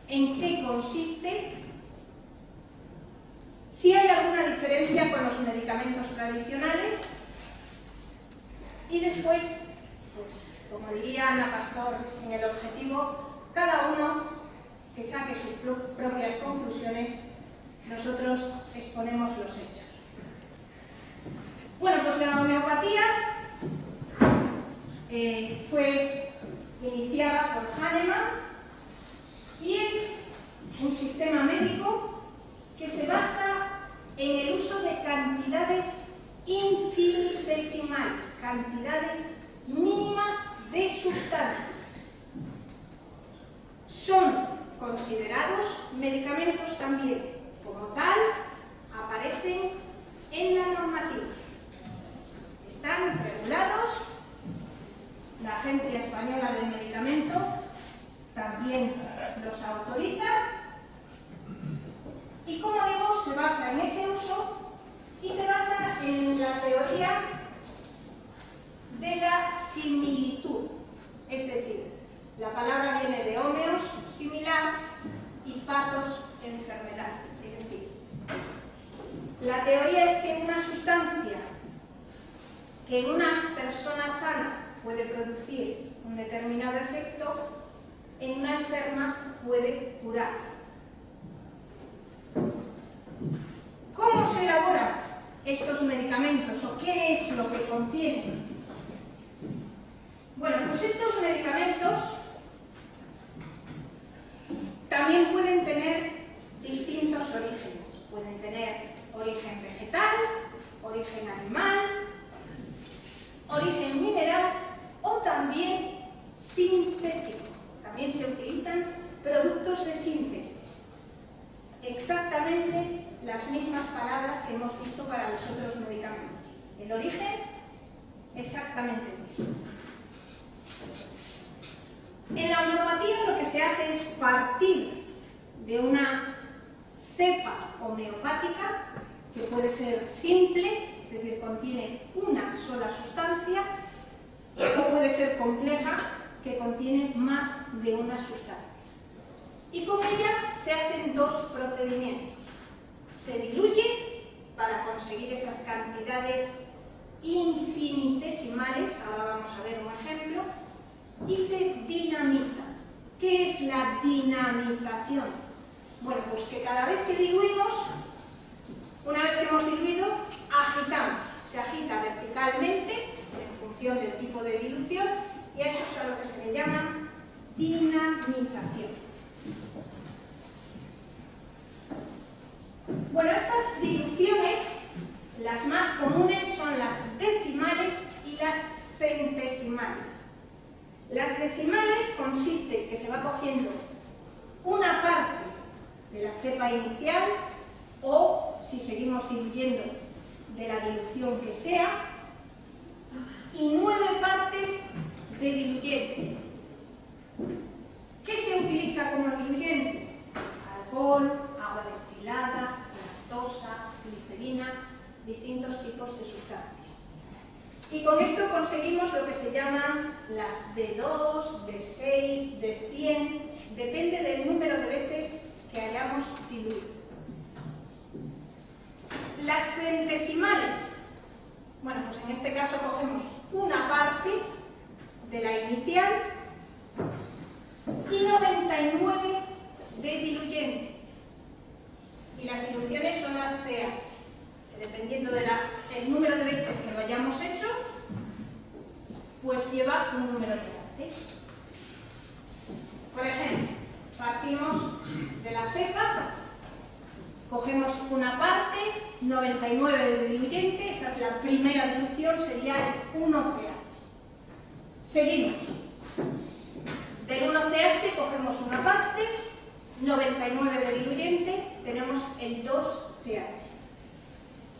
en qué consiste, si hay alguna diferencia con los medicamentos tradicionales y después, pues, como diría Ana Pastor en el objetivo, cada uno que saque sus propias conclusiones, nosotros exponemos los hechos. Bueno, pues la homeopatía fue iniciada por Hahnemann y es un sistema médico que se basa en el uso de cantidades infinitesimales, cantidades mínimas de sustancias. Son considerados medicamentos también. Como tal, aparecen en la normativa. Están regulados. La Agencia Española del Medicamento también los autoriza. Y como digo, se basa en ese uso y se basa en la teoría de la similitud. Es decir, la palabra viene de homeos, similar, y pathos, enfermedad. Es decir, la teoría es que una sustancia que en una persona sana puede producir un determinado efecto, en una enferma puede curar. ¿Cómo se elaboran estos medicamentos o qué es lo que contienen? Bueno, pues estos medicamentos también pueden tener distintos orígenes. Pueden tener origen vegetal, origen animal, origen mineral o también sintético. También se utilizan productos de síntesis. Exactamente las mismas palabras que hemos visto para los otros medicamentos. El origen, exactamente el mismo. En la homeopatía lo que se hace es partir de una cepa homeopática que puede ser simple, es decir, contiene una sola sustancia, o puede ser compleja, que contiene más de una sustancia. Y con ella se hacen dos procedimientos. Se diluye para conseguir esas cantidades infinitesimales, ahora vamos a ver un ejemplo, y se dinamiza. ¿Qué es la dinamización? Bueno, pues que cada vez que diluimos, una vez que hemos diluido, agitamos. Se agita verticalmente en función del tipo de dilución y a eso es a lo que se le llama dinamización. Bueno, estas diluciones, las más comunes son las decimales y las centesimales. Las decimales consiste en que se va cogiendo una parte de la cepa inicial o, si seguimos diluyendo, de la dilución que sea, y 9 partes de diluyente. ¿Qué se utiliza como diluyente? Alcohol, agua destilada, lactosa, glicerina, distintos tipos de sustancias. Y con esto conseguimos lo que se llaman las D2, D6, D100, depende del número de veces que hayamos diluido. Las centesimales Bueno, pues en este caso cogemos una parte de la inicial y 99 de diluyente. Y las diluciones son las CH, que dependiendo del número de veces que lo hayamos hecho, pues lleva un número diferente. Por ejemplo, partimos de la cepa, cogemos una parte, 99 de diluyente, esa es la primera dilución, sería el 1CH. Seguimos. Del 1CH cogemos una parte, 99 de diluyente, tenemos el 2CH.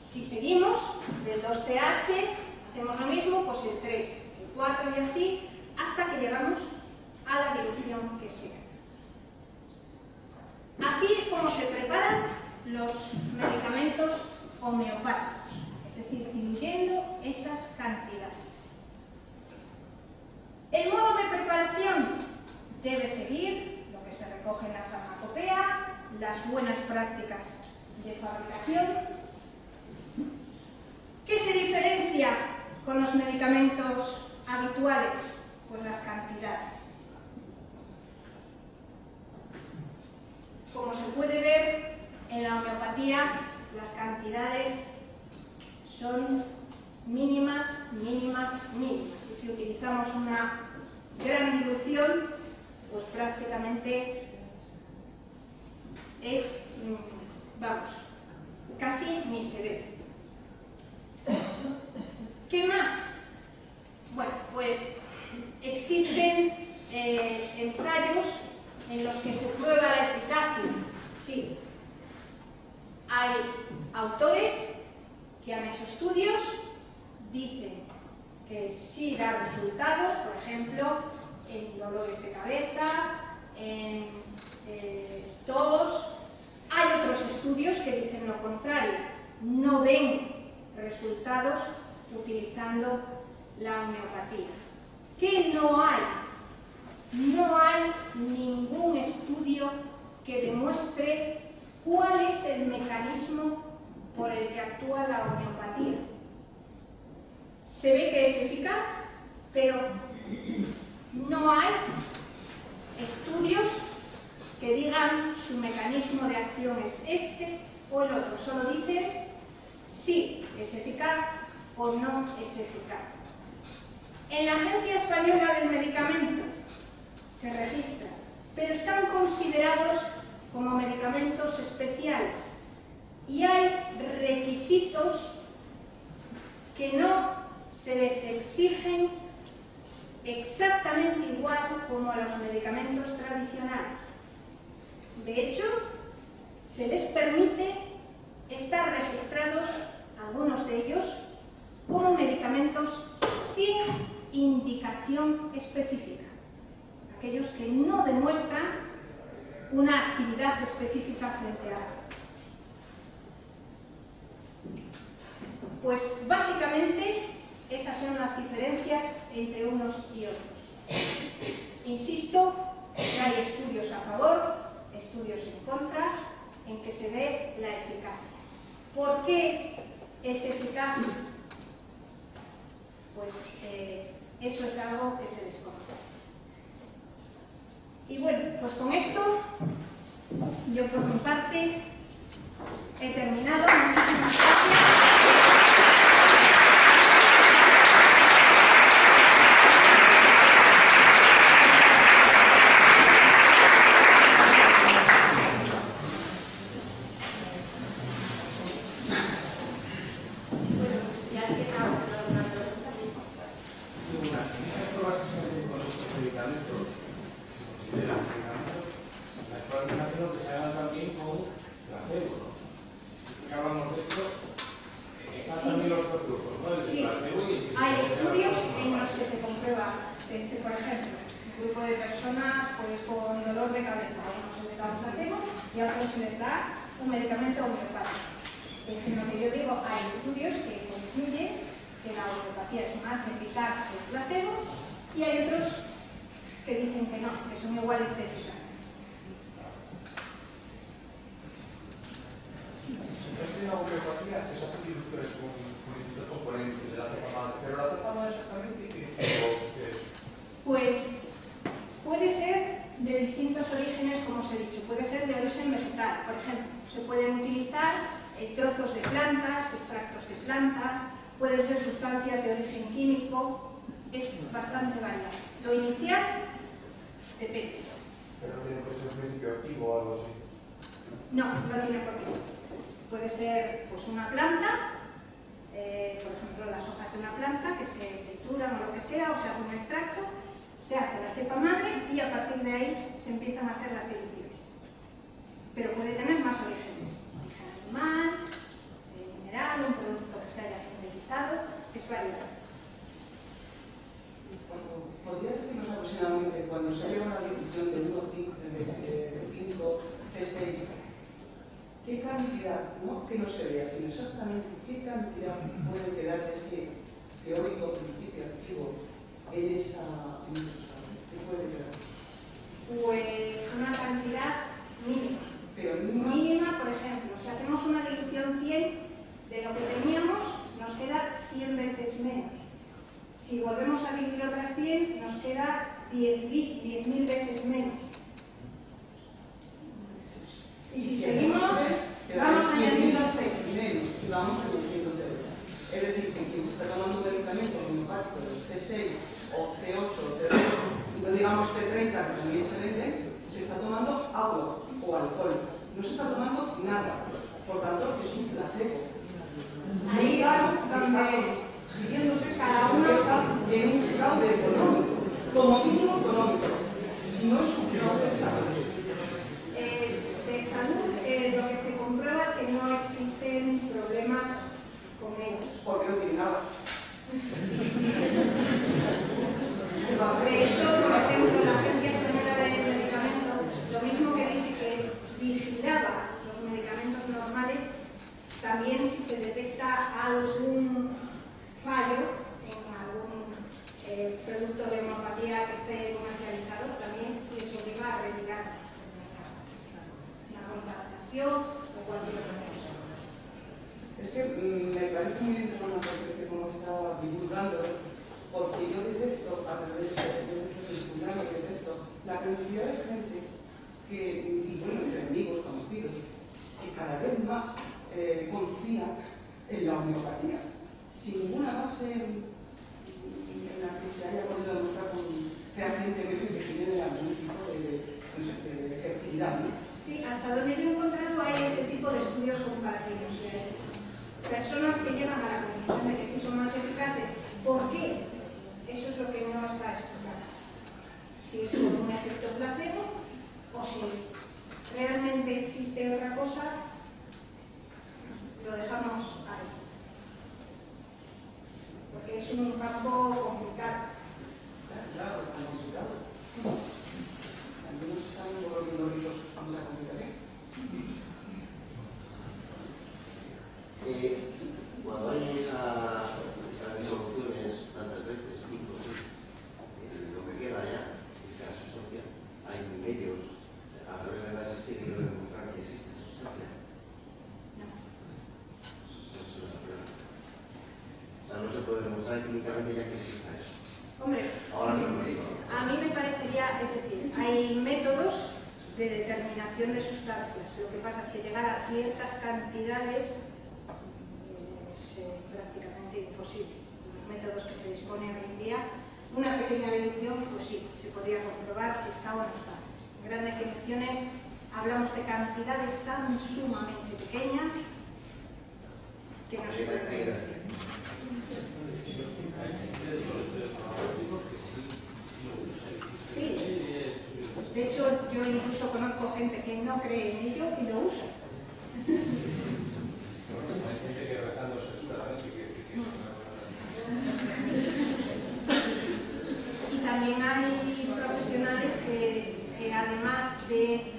Si seguimos, del 2CH hacemos lo mismo, pues el 3, el 4 y así, hasta que llegamos a la dilución que sea. Así es como se preparan los medicamentos homeopáticos, es decir, diluyendo esas cantidades. El modo de preparación debe seguir lo que se recoge en la farmacopea, las buenas prácticas de fabricación. ¿Qué se diferencia con los medicamentos habituales? Pues las cantidades. Como se puede ver en la homeopatía, las cantidades son mínimas, mínimas, mínimas. Y si utilizamos una gran dilución, pues prácticamente es, vamos, casi ni se ve. ¿Qué más? Bueno, pues existen ensayos en los que se prueba la eficacia. Sí, hay autores que han hecho estudios, dicen que sí da resultados, por ejemplo, en dolores de cabeza, en tos. Hay otros estudios que dicen lo contrario, no ven resultados utilizando la homeopatía. ¿Qué no hay? No hay ningún estudio que demuestre cuál es el mecanismo por el que actúa la homeopatía. Se ve que es eficaz, pero no hay estudios que digan su mecanismo de acción es este o el otro. Solo dicen si es eficaz o no es eficaz. En la Agencia Española del Medicamento se registran, pero están considerados como medicamentos especiales y hay requisitos que no se les exigen exactamente igual como a los medicamentos tradicionales. De hecho, se les permite estar registrados, algunos de ellos, como medicamentos sin indicación específica, aquellos que no demuestran una actividad específica frente a algo. Pues básicamente esas son las diferencias entre unos y otros. Insisto que hay estudios a favor, estudios en contra, en que se ve la eficacia. ¿Por qué es eficaz? Pues eso es algo que se desconoce. Y bueno, pues con esto yo por mi parte he terminado. Muchísimas gracias. Y hay otros que dicen que no, que son iguales de eficaces. La homeopatía es hacer diluciones con distintos componentes. Se pueden utilizar trozos de plantas, extractos de plantas, pueden ser sustancias de origen químico, es bastante variado. Lo inicial depende. ¿Pero no tiene que ser un principio activo o algo así? No, no tiene por qué. Puede ser pues, una planta, por ejemplo las hojas de una planta que se trituran o lo que sea, o se hace un extracto, se hace la cepa madre y a partir de ahí se empiezan a hacer las diluciones. Pero puede tener más orígenes. Origen animal, mineral, un producto que se haya sintetizado, es variado. ¿Podría decirnos aproximadamente cuando se haya una dilución de 5, C6, qué cantidad, no que no se vea, sino exactamente qué cantidad puede quedar de ese teórico principio activo en esa sustancia? ¿Qué puede quedar? Pues una cantidad mínima. Pero mínima. Mínima, por ejemplo, si hacemos una dilución 100, de lo que teníamos nos queda 100 veces menos. Si volvemos a diluir otras 100, nos queda 10.000 veces menos. Y si seguimos, vamos añadiendo ceros. Menos, y vamos añadiendo ceros. Es decir, que quien se está tomando un medicamento homeopático del C6 o C8 o C2, y no digamos C30, que también se vende, se está tomando agua o alcohol. No se está tomando nada. Por tanto, es un placebo. Ahí claro, donde siguiéndose cada uno en un fraude económico, como mínimo económico, si no es un fraude de salud. De salud, lo que se comprueba es que no existen problemas con ellos. Porque no tiene nada. De hecho, por ejemplo, la Agencia Española de Medicamentos, lo mismo que dije que vigilaba los medicamentos normales, también si se detecta algún fallo en algún producto de homeopatía que esté comercializado, también les obliga a retirar la contaminación o cualquier otra cosa. Es que me parece muy interesante como está divulgando, porque yo detesto, a través de este programa, detesto la cantidad de gente que, y bueno, de amigos conocidos, que cada vez más confían en la homeopatía, sin ninguna base en la que se haya podido demostrar fehacientemente que tiene algún tipo de efectividad, ¿no? Sí, hasta donde yo he encontrado hay ese tipo de estudios comparativos. Personas que llegan a la conclusión de que sí son más eficaces. ¿Por qué? Eso es lo que no está estudiado. Si es por un efecto placebo o si realmente existe otra cosa, lo dejamos ahí. Porque es un campo complicado. Claro, complicado. También nos están volviendo ricos con la complicación. Cuando hay esas disoluciones tantas veces, lo que queda ya, que se asocia, hay medios a través de la existencia de demostrar que existe esa sustancia. Eso es la verdad. O sea, no se puede demostrar químicamente ya que exista eso. Hombre, Ahora no lo digo. a mí me parecería, es decir, hay métodos de determinación de sustancias. Lo que pasa es que llegar a ciertas cantidades es prácticamente imposible. Los métodos que se disponen hoy en día, una pequeña dilución, pues sí, se podría comprobar si está o no está. En grandes diluciones hablamos de cantidades tan sumamente pequeñas que no se pueden. Sí, de hecho yo incluso conozco gente que no cree en ello y lo usa. Y también hay profesionales que además de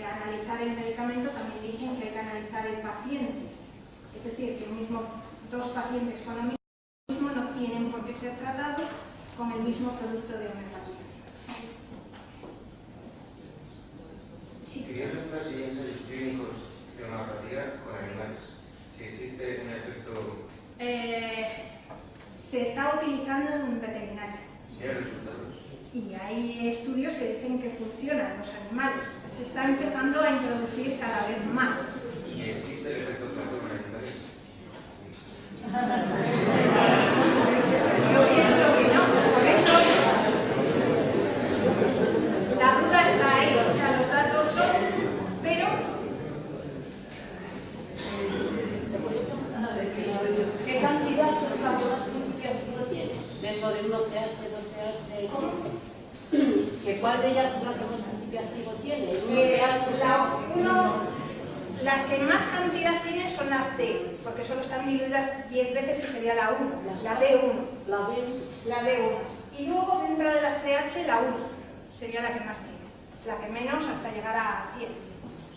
analizar el medicamento también dicen que hay que analizar el paciente. Es decir, que dos pacientes con lo mismo no tienen por qué ser tratados con el mismo producto de homeopatía. Sí. Quería preguntar si hay ensayos clínicos de homeopatía con animales. Si existe un efecto. Se está utilizando en veterinaria. ¿Y hay resultados? Y hay estudios que dicen que funcionan los animales. Se está empezando a introducir cada vez más. eso de 1CH, 2CH. ¿Cómo? ¿Que cuál de ellas es la que más principio activo tiene? ¿El 1CH? Las que más cantidad tienen son las D, porque solo están divididas 10 veces y sería la 1, la D1. La D1. La D1. Y luego dentro de las CH la 1 sería la que más tiene, la que menos hasta llegar a 100.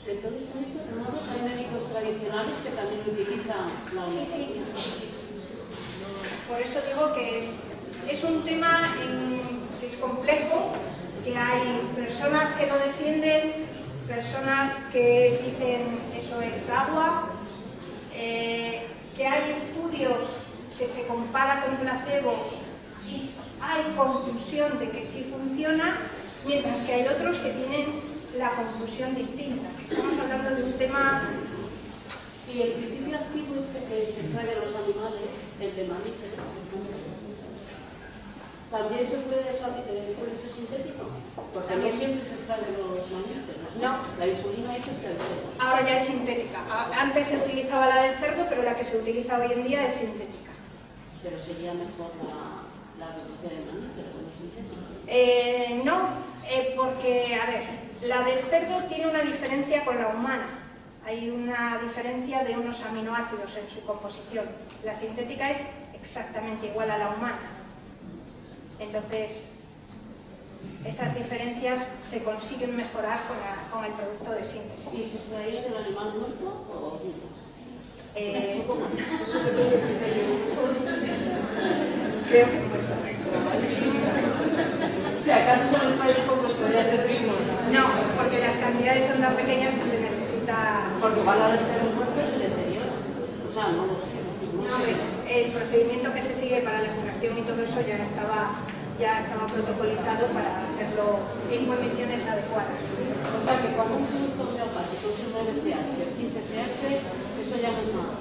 Entonces, por modo, hay médicos tradicionales que también utilizan la homeopatía. Sí. Por eso digo que es un tema que es complejo, que hay personas que lo defienden, personas que dicen eso es agua, que hay estudios que se compara con placebo y hay conclusión de que sí funciona, mientras que hay otros que tienen la conclusión distinta. Estamos hablando de un tema... Y el principio activo este que se extrae de los animales, el de mamíferos, ¿también se puede ser sintético? Porque no siempre se extrae de los mamíferos. No. La insulina hay que extraerla. Ahora ya es sintética. Antes se utilizaba la del cerdo, pero la que se utiliza hoy en día es sintética. Pero sería mejor la reducción de mamíferos, no sintética. Porque, a ver, la del cerdo tiene una diferencia con la humana. Hay una diferencia de unos aminoácidos en su composición. La sintética es exactamente igual a la humana. Entonces, esas diferencias se consiguen mejorar con el producto de síntesis. ¿Y se extraería del animal muerto o vivo? Eso depende del criterio. Creo que Si acaso se les trae un poco podría ser rico. No, porque las cantidades son tan pequeñas que se necesita... Porque igual al estar muerto se deteriora. O sea, no lo sé. No, el procedimiento que se sigue para la extracción y todo eso ya estaba protocolizado para hacerlo en condiciones adecuadas. O sea que como un producto homeopático es un 9CH, 15CH, eso ya no es nada.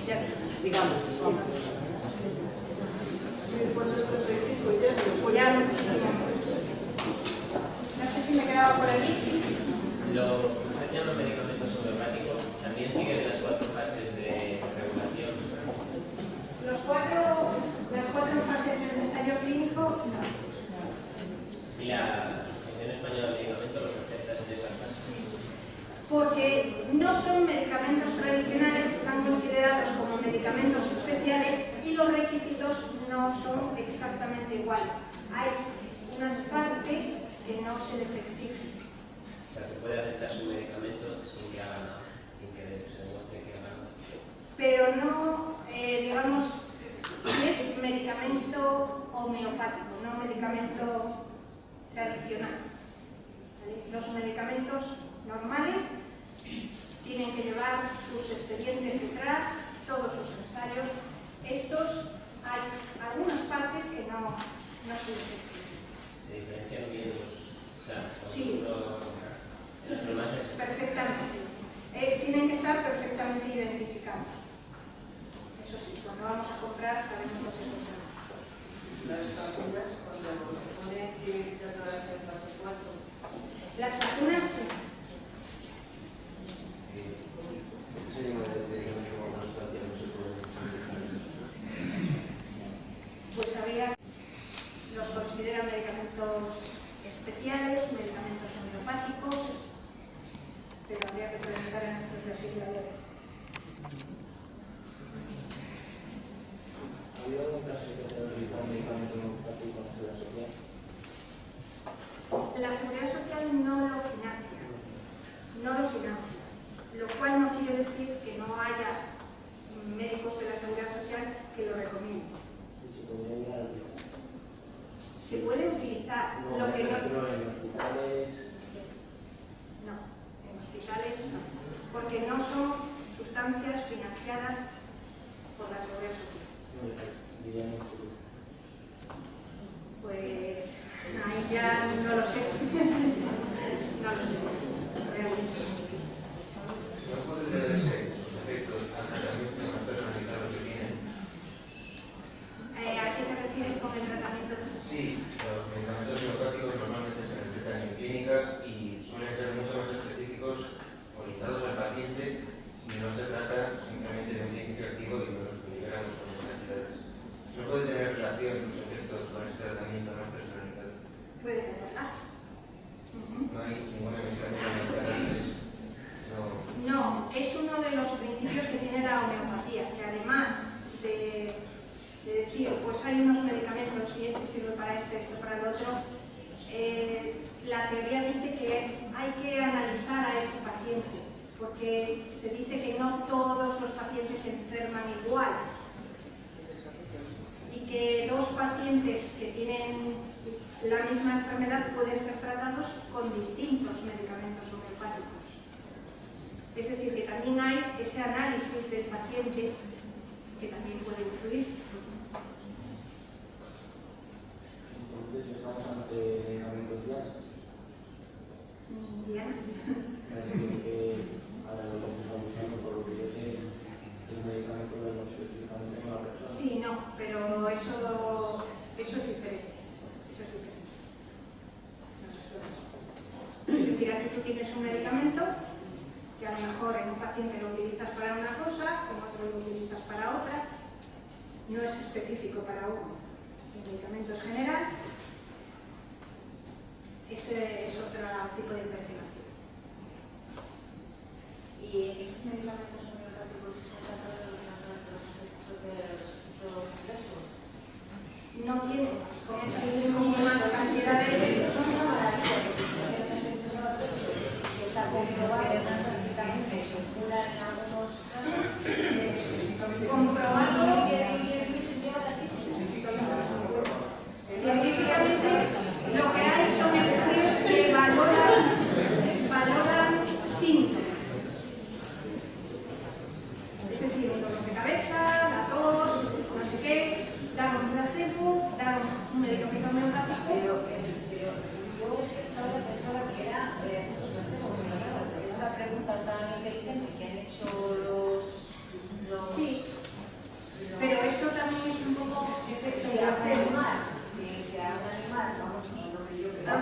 Ya. Digamos, vamos. cuando es 35 y ya no. Ya muchísimo. No sé si me quedaba por aquí, sí. Los medicamentos homeopáticos también siguen las 4 fases de regulación. Las cuatro fases del ensayo clínico, no. Y la Asociación Española de Medicamentos los acepta en esas fases. Porque no son medicamentos tradicionales, están considerados como medicamentos especiales y los requisitos no son exactamente iguales. Hay unas partes que no se les exigen. O sea, que puede aceptar su medicamento sin que haga nada, sin que se demuestre que haga nada. Pero no, digamos, si es medicamento homeopático, no medicamento tradicional. ¿Vale? Los medicamentos normales tienen que llevar sus expedientes detrás, todos sus ensayos. Estos, hay algunas partes que no se les exigen. Se diferencian bien los... O sea, Sí. las farmacias. Perfectamente. Tienen que estar perfectamente identificados. Eso sí, cuando vamos a comprar sabemos lo que compramos. Las vacunas, cuando se pone que se atraviesa en fase 4. Las vacunas sí. Pues habría, los consideran medicamentos especiales, medicamentos homeopáticos, pero habría que preguntar a nuestros legisladores. ¿Había algún caso que se realizado un medicamento homeopático en la Seguridad Social? La Seguridad Social no lo financia, lo cual no quiere decir que no haya médicos de la Seguridad Social que lo recomienden. Se puede utilizar, No, lo que no... en hospitales... No, en hospitales no, porque no son sustancias financiadas por la Seguridad Social. Diría en instituto. Pues ahí ya no lo sé. No lo sé, realmente. ¿No puede deberse sus efectos al tratamiento más personalizado que tienen? ¿A qué te refieres con el tratamiento? Sí, los medicamentos homeopáticos normalmente se recetan en clínicas y suelen ser mucho más específicos, orientados al paciente, y no se trata simplemente de un principio activo y de los que liberamos son las cantidades. ¿No puede tener relación sus efectos con este tratamiento no personalizado? Puede tenerla. No hay ninguna investigación documental. No, es uno de los principios que tiene la homeopatía, que además de decir, pues hay unos medicamentos y este sirve para este para el otro, la teoría dice que hay que analizar a ese paciente, porque se dice que no todos los pacientes se enferman igual y que dos pacientes que tienen la misma enfermedad pueden ser tratados con distintos medicamentos homeopáticos. Es decir, que también hay ese análisis del paciente que también puede influir. Entonces, estamos ante medicamentos diarios. Diana. Así que ahora lo que se está buscando, por lo que yo sé, el medicamento de los específicamente con la persona. Sí, no, pero eso es diferente. Eso es diferente. Es decir, aquí tú tienes un medicamento que a lo mejor en un paciente lo utilizas para una cosa, en otro lo utilizas para otra, no es específico para uno. El medicamento es general, ese es otro tipo de investigación. ¿Y estos medicamentos homeopáticos están basados en los efectos de los diversos? No tienen con esas mínimas cantidades de que se ha comprobado prácticamente se cura en algunos casos, comprobado científicamente. Lo que hay son estudios que valoran síntomas. Es decir, un dolor de cabeza, la tos, no sé qué, dar un placebo, dar un medicamento homeopático. pero yo es que estaba pensaba que era esa pregunta tan inteligente que han hecho los Sí, pero eso también es un poco efecto si de a un placebo. animal, si a un animal, vamos, yo que a un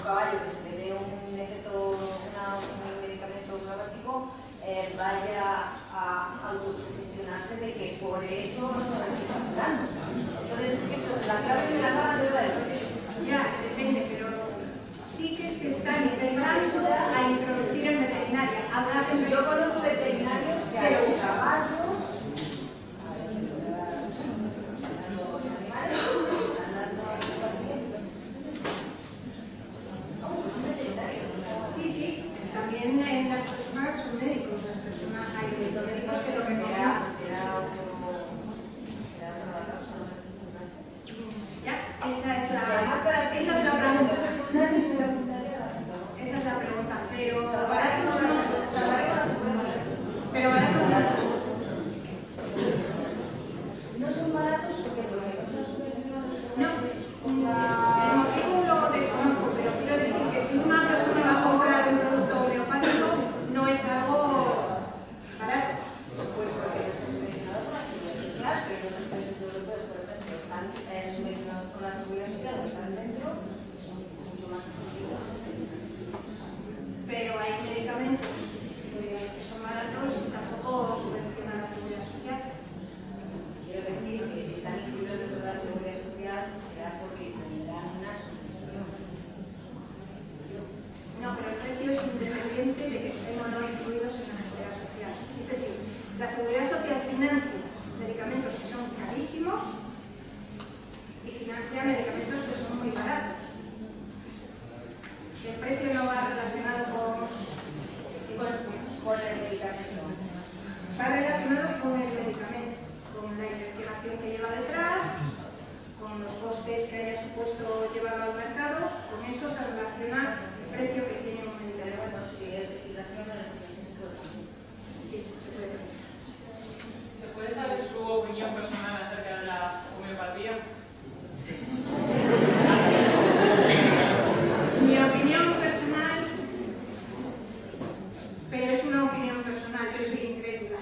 caballo que se le dé un efecto, un medicamento homeopático, vaya a autosugestionarse de que por eso no lo está curando. Entonces, eso, la clave me la daba de Ya, depende, pero sí que se está empezando a introducir en veterinaria. Hablar de yo conozco veterinarios que a los caballos, Sí, sí, también en las personas son médicos, las personas hay médicos que lo recomiendan. Ya, esa es la pregunta. Esa es la pregunta, pero baratos no. Pero baratos no son baratos porque no son subvencionados. no. El motivo lo desconozco, pero quiero decir que si una persona va a comprar un producto homeopático, no es algo barato. Pues porque no están subvencionados con la seguridad social, que en otros países europeos, por ejemplo, están subvencionados con la seguridad social, están dentro, y son mucho más accesibles. Pero hay medicamentos que son baratos y tampoco subvencionan la seguridad social. Quiero decir que si están incluidos dentro de la seguridad social, será porque tendrán una subvención. No, pero el precio es independiente de que estén o no incluidos en la seguridad social. Es decir, la seguridad social financia medicamentos que son carísimos y financia medicamentos que son muy baratos. El precio no va relacionado con el medicamento. Va relacionado con el medicamento, con la investigación que lleva detrás, con los costes que haya supuesto llevarlo al mercado, con eso se relaciona el precio que tiene un medicamento. Pero bueno, si es legislación, Sí, se puede. ¿Se puede saber su opinión personal acerca de la homeopatía? Mi opinión personal, pero es una opinión personal, yo soy incrédula.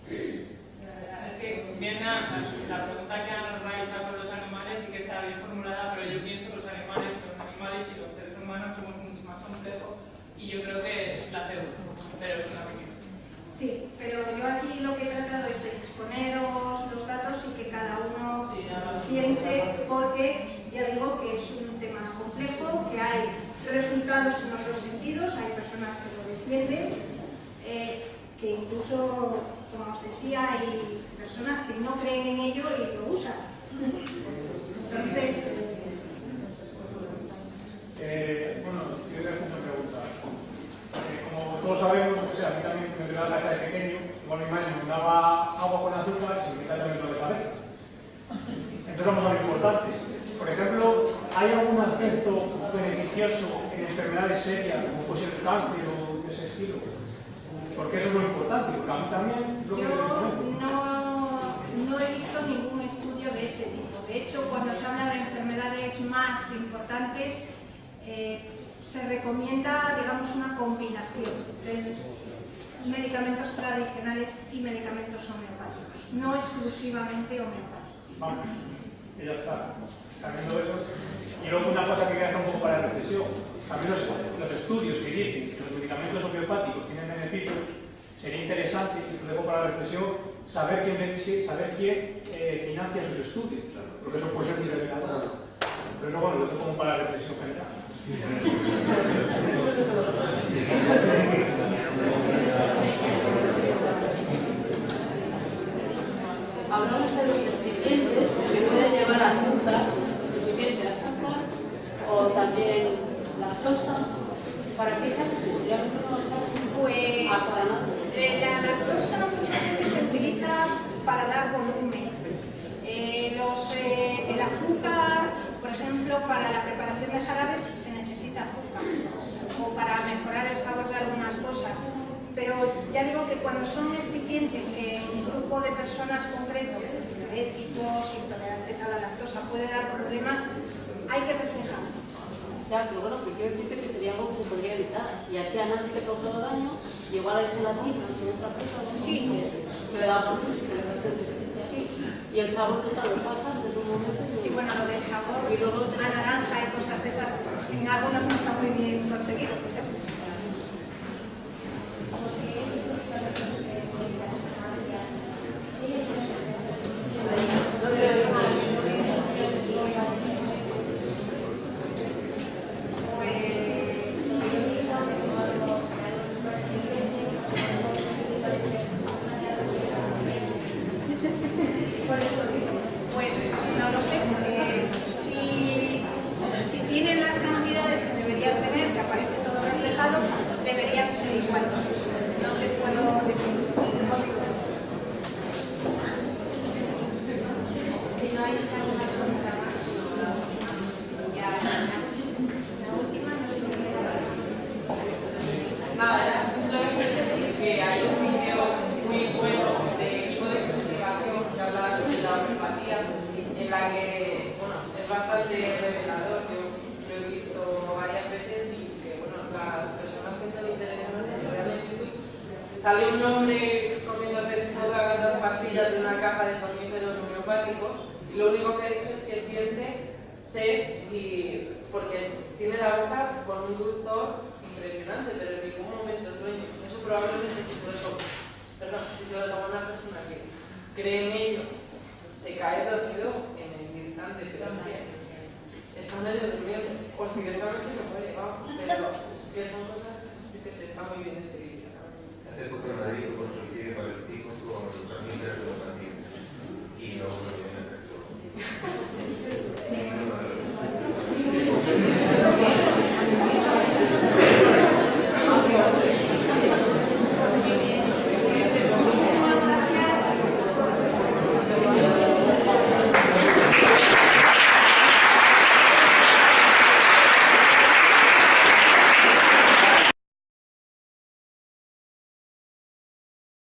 Es que viene la pregunta que han realizado sobre los animales y que está bien formulada, pero yo pienso que los animales y los seres humanos somos mucho más complejos y yo creo que es placebo. porque ya digo que es un tema complejo, que hay resultados en los dos sentidos, hay personas que lo defienden, que incluso, como os decía, hay personas que no creen en ello y lo usan. Entonces, bueno, yo voy a hacer una pregunta. Como todos sabemos, o sea, a mí también me dio la cabeza de pequeño, igual mi madre me daba agua con azúcar y se me quitaba también lo de cabeza. Entonces vamos a lo importante. Por ejemplo, ¿hay algún efecto beneficioso en enfermedades serias, como puede ser el cáncer o de ese estilo? Porque eso es lo importante, porque a mí también es lo que yo no he visto ningún estudio de ese tipo. De hecho, cuando se habla de enfermedades más importantes, se recomienda, digamos, una combinación de medicamentos tradicionales y medicamentos homeopáticos, no exclusivamente homeopáticos. Vamos, y ya está. Sabiendo eso. Y luego una cosa que queda un poco para la reflexión. También los estudios que dicen que los medicamentos homeopáticos tienen beneficios, sería interesante, y lo dejo para la reflexión, saber quién financia sus estudios, porque eso puede ser muy revelador. Pero eso, bueno, lo dejo como para la reflexión general. Hablamos de los excipientes que pueden llevar azúcar, excipiente de azúcar, o también lactosa. ¿Para qué echar? Ya no Pues para nada. La lactosa muchas veces se utiliza para dar volumen. El azúcar, por ejemplo, para la preparación de jarabes se necesita azúcar, o para mejorar el sabor de algunas cosas. Pero ya digo que cuando son excipientes que un grupo de personas concreto, diabéticos, intolerantes a la lactosa, puede dar problemas, hay que reflejarlo. Ya, pero bueno, que quiero decirte que sería algo que se podría evitar. Y así a nadie te causaba daño, y igual hay gelatinas y otra cosa, ¿no? Sí. Que le da Sí. Y el sabor que tal lo pasas es un momento. Sí, bueno, lo del sabor Y luego a naranja y cosas de esas, en algunos no está muy bien conseguido. Pues no lo sé, si tienen las cantidades que deberían tener, que aparece todo reflejado, deberían ser iguales. No te puedo decir. Si no hay alguna pregunta más, ya la última no sé qué era. Nada, simplemente decir que hay un vídeo muy bueno de equipo de investigación que habla sobre la homeopatía, en la que, bueno, es bastante revelador. Yo lo he visto varias veces y que, bueno, las personas que están interesadas en lo vean en YouTube, sale un hombre comiéndose todas las pastillas de una caja de somníferos homeopáticos y lo único que dice es que siente sed y porque tiene la boca con un dulzor impresionante, pero en ningún momento sueño. Eso probablemente si se lo toma una persona que cree en ello, se cae dormido en el instante, pero está medio dormido, o si directamente se muere, vamos, pero que son cosas que se está muy bien este vídeo. Hace poco me ha dicho con su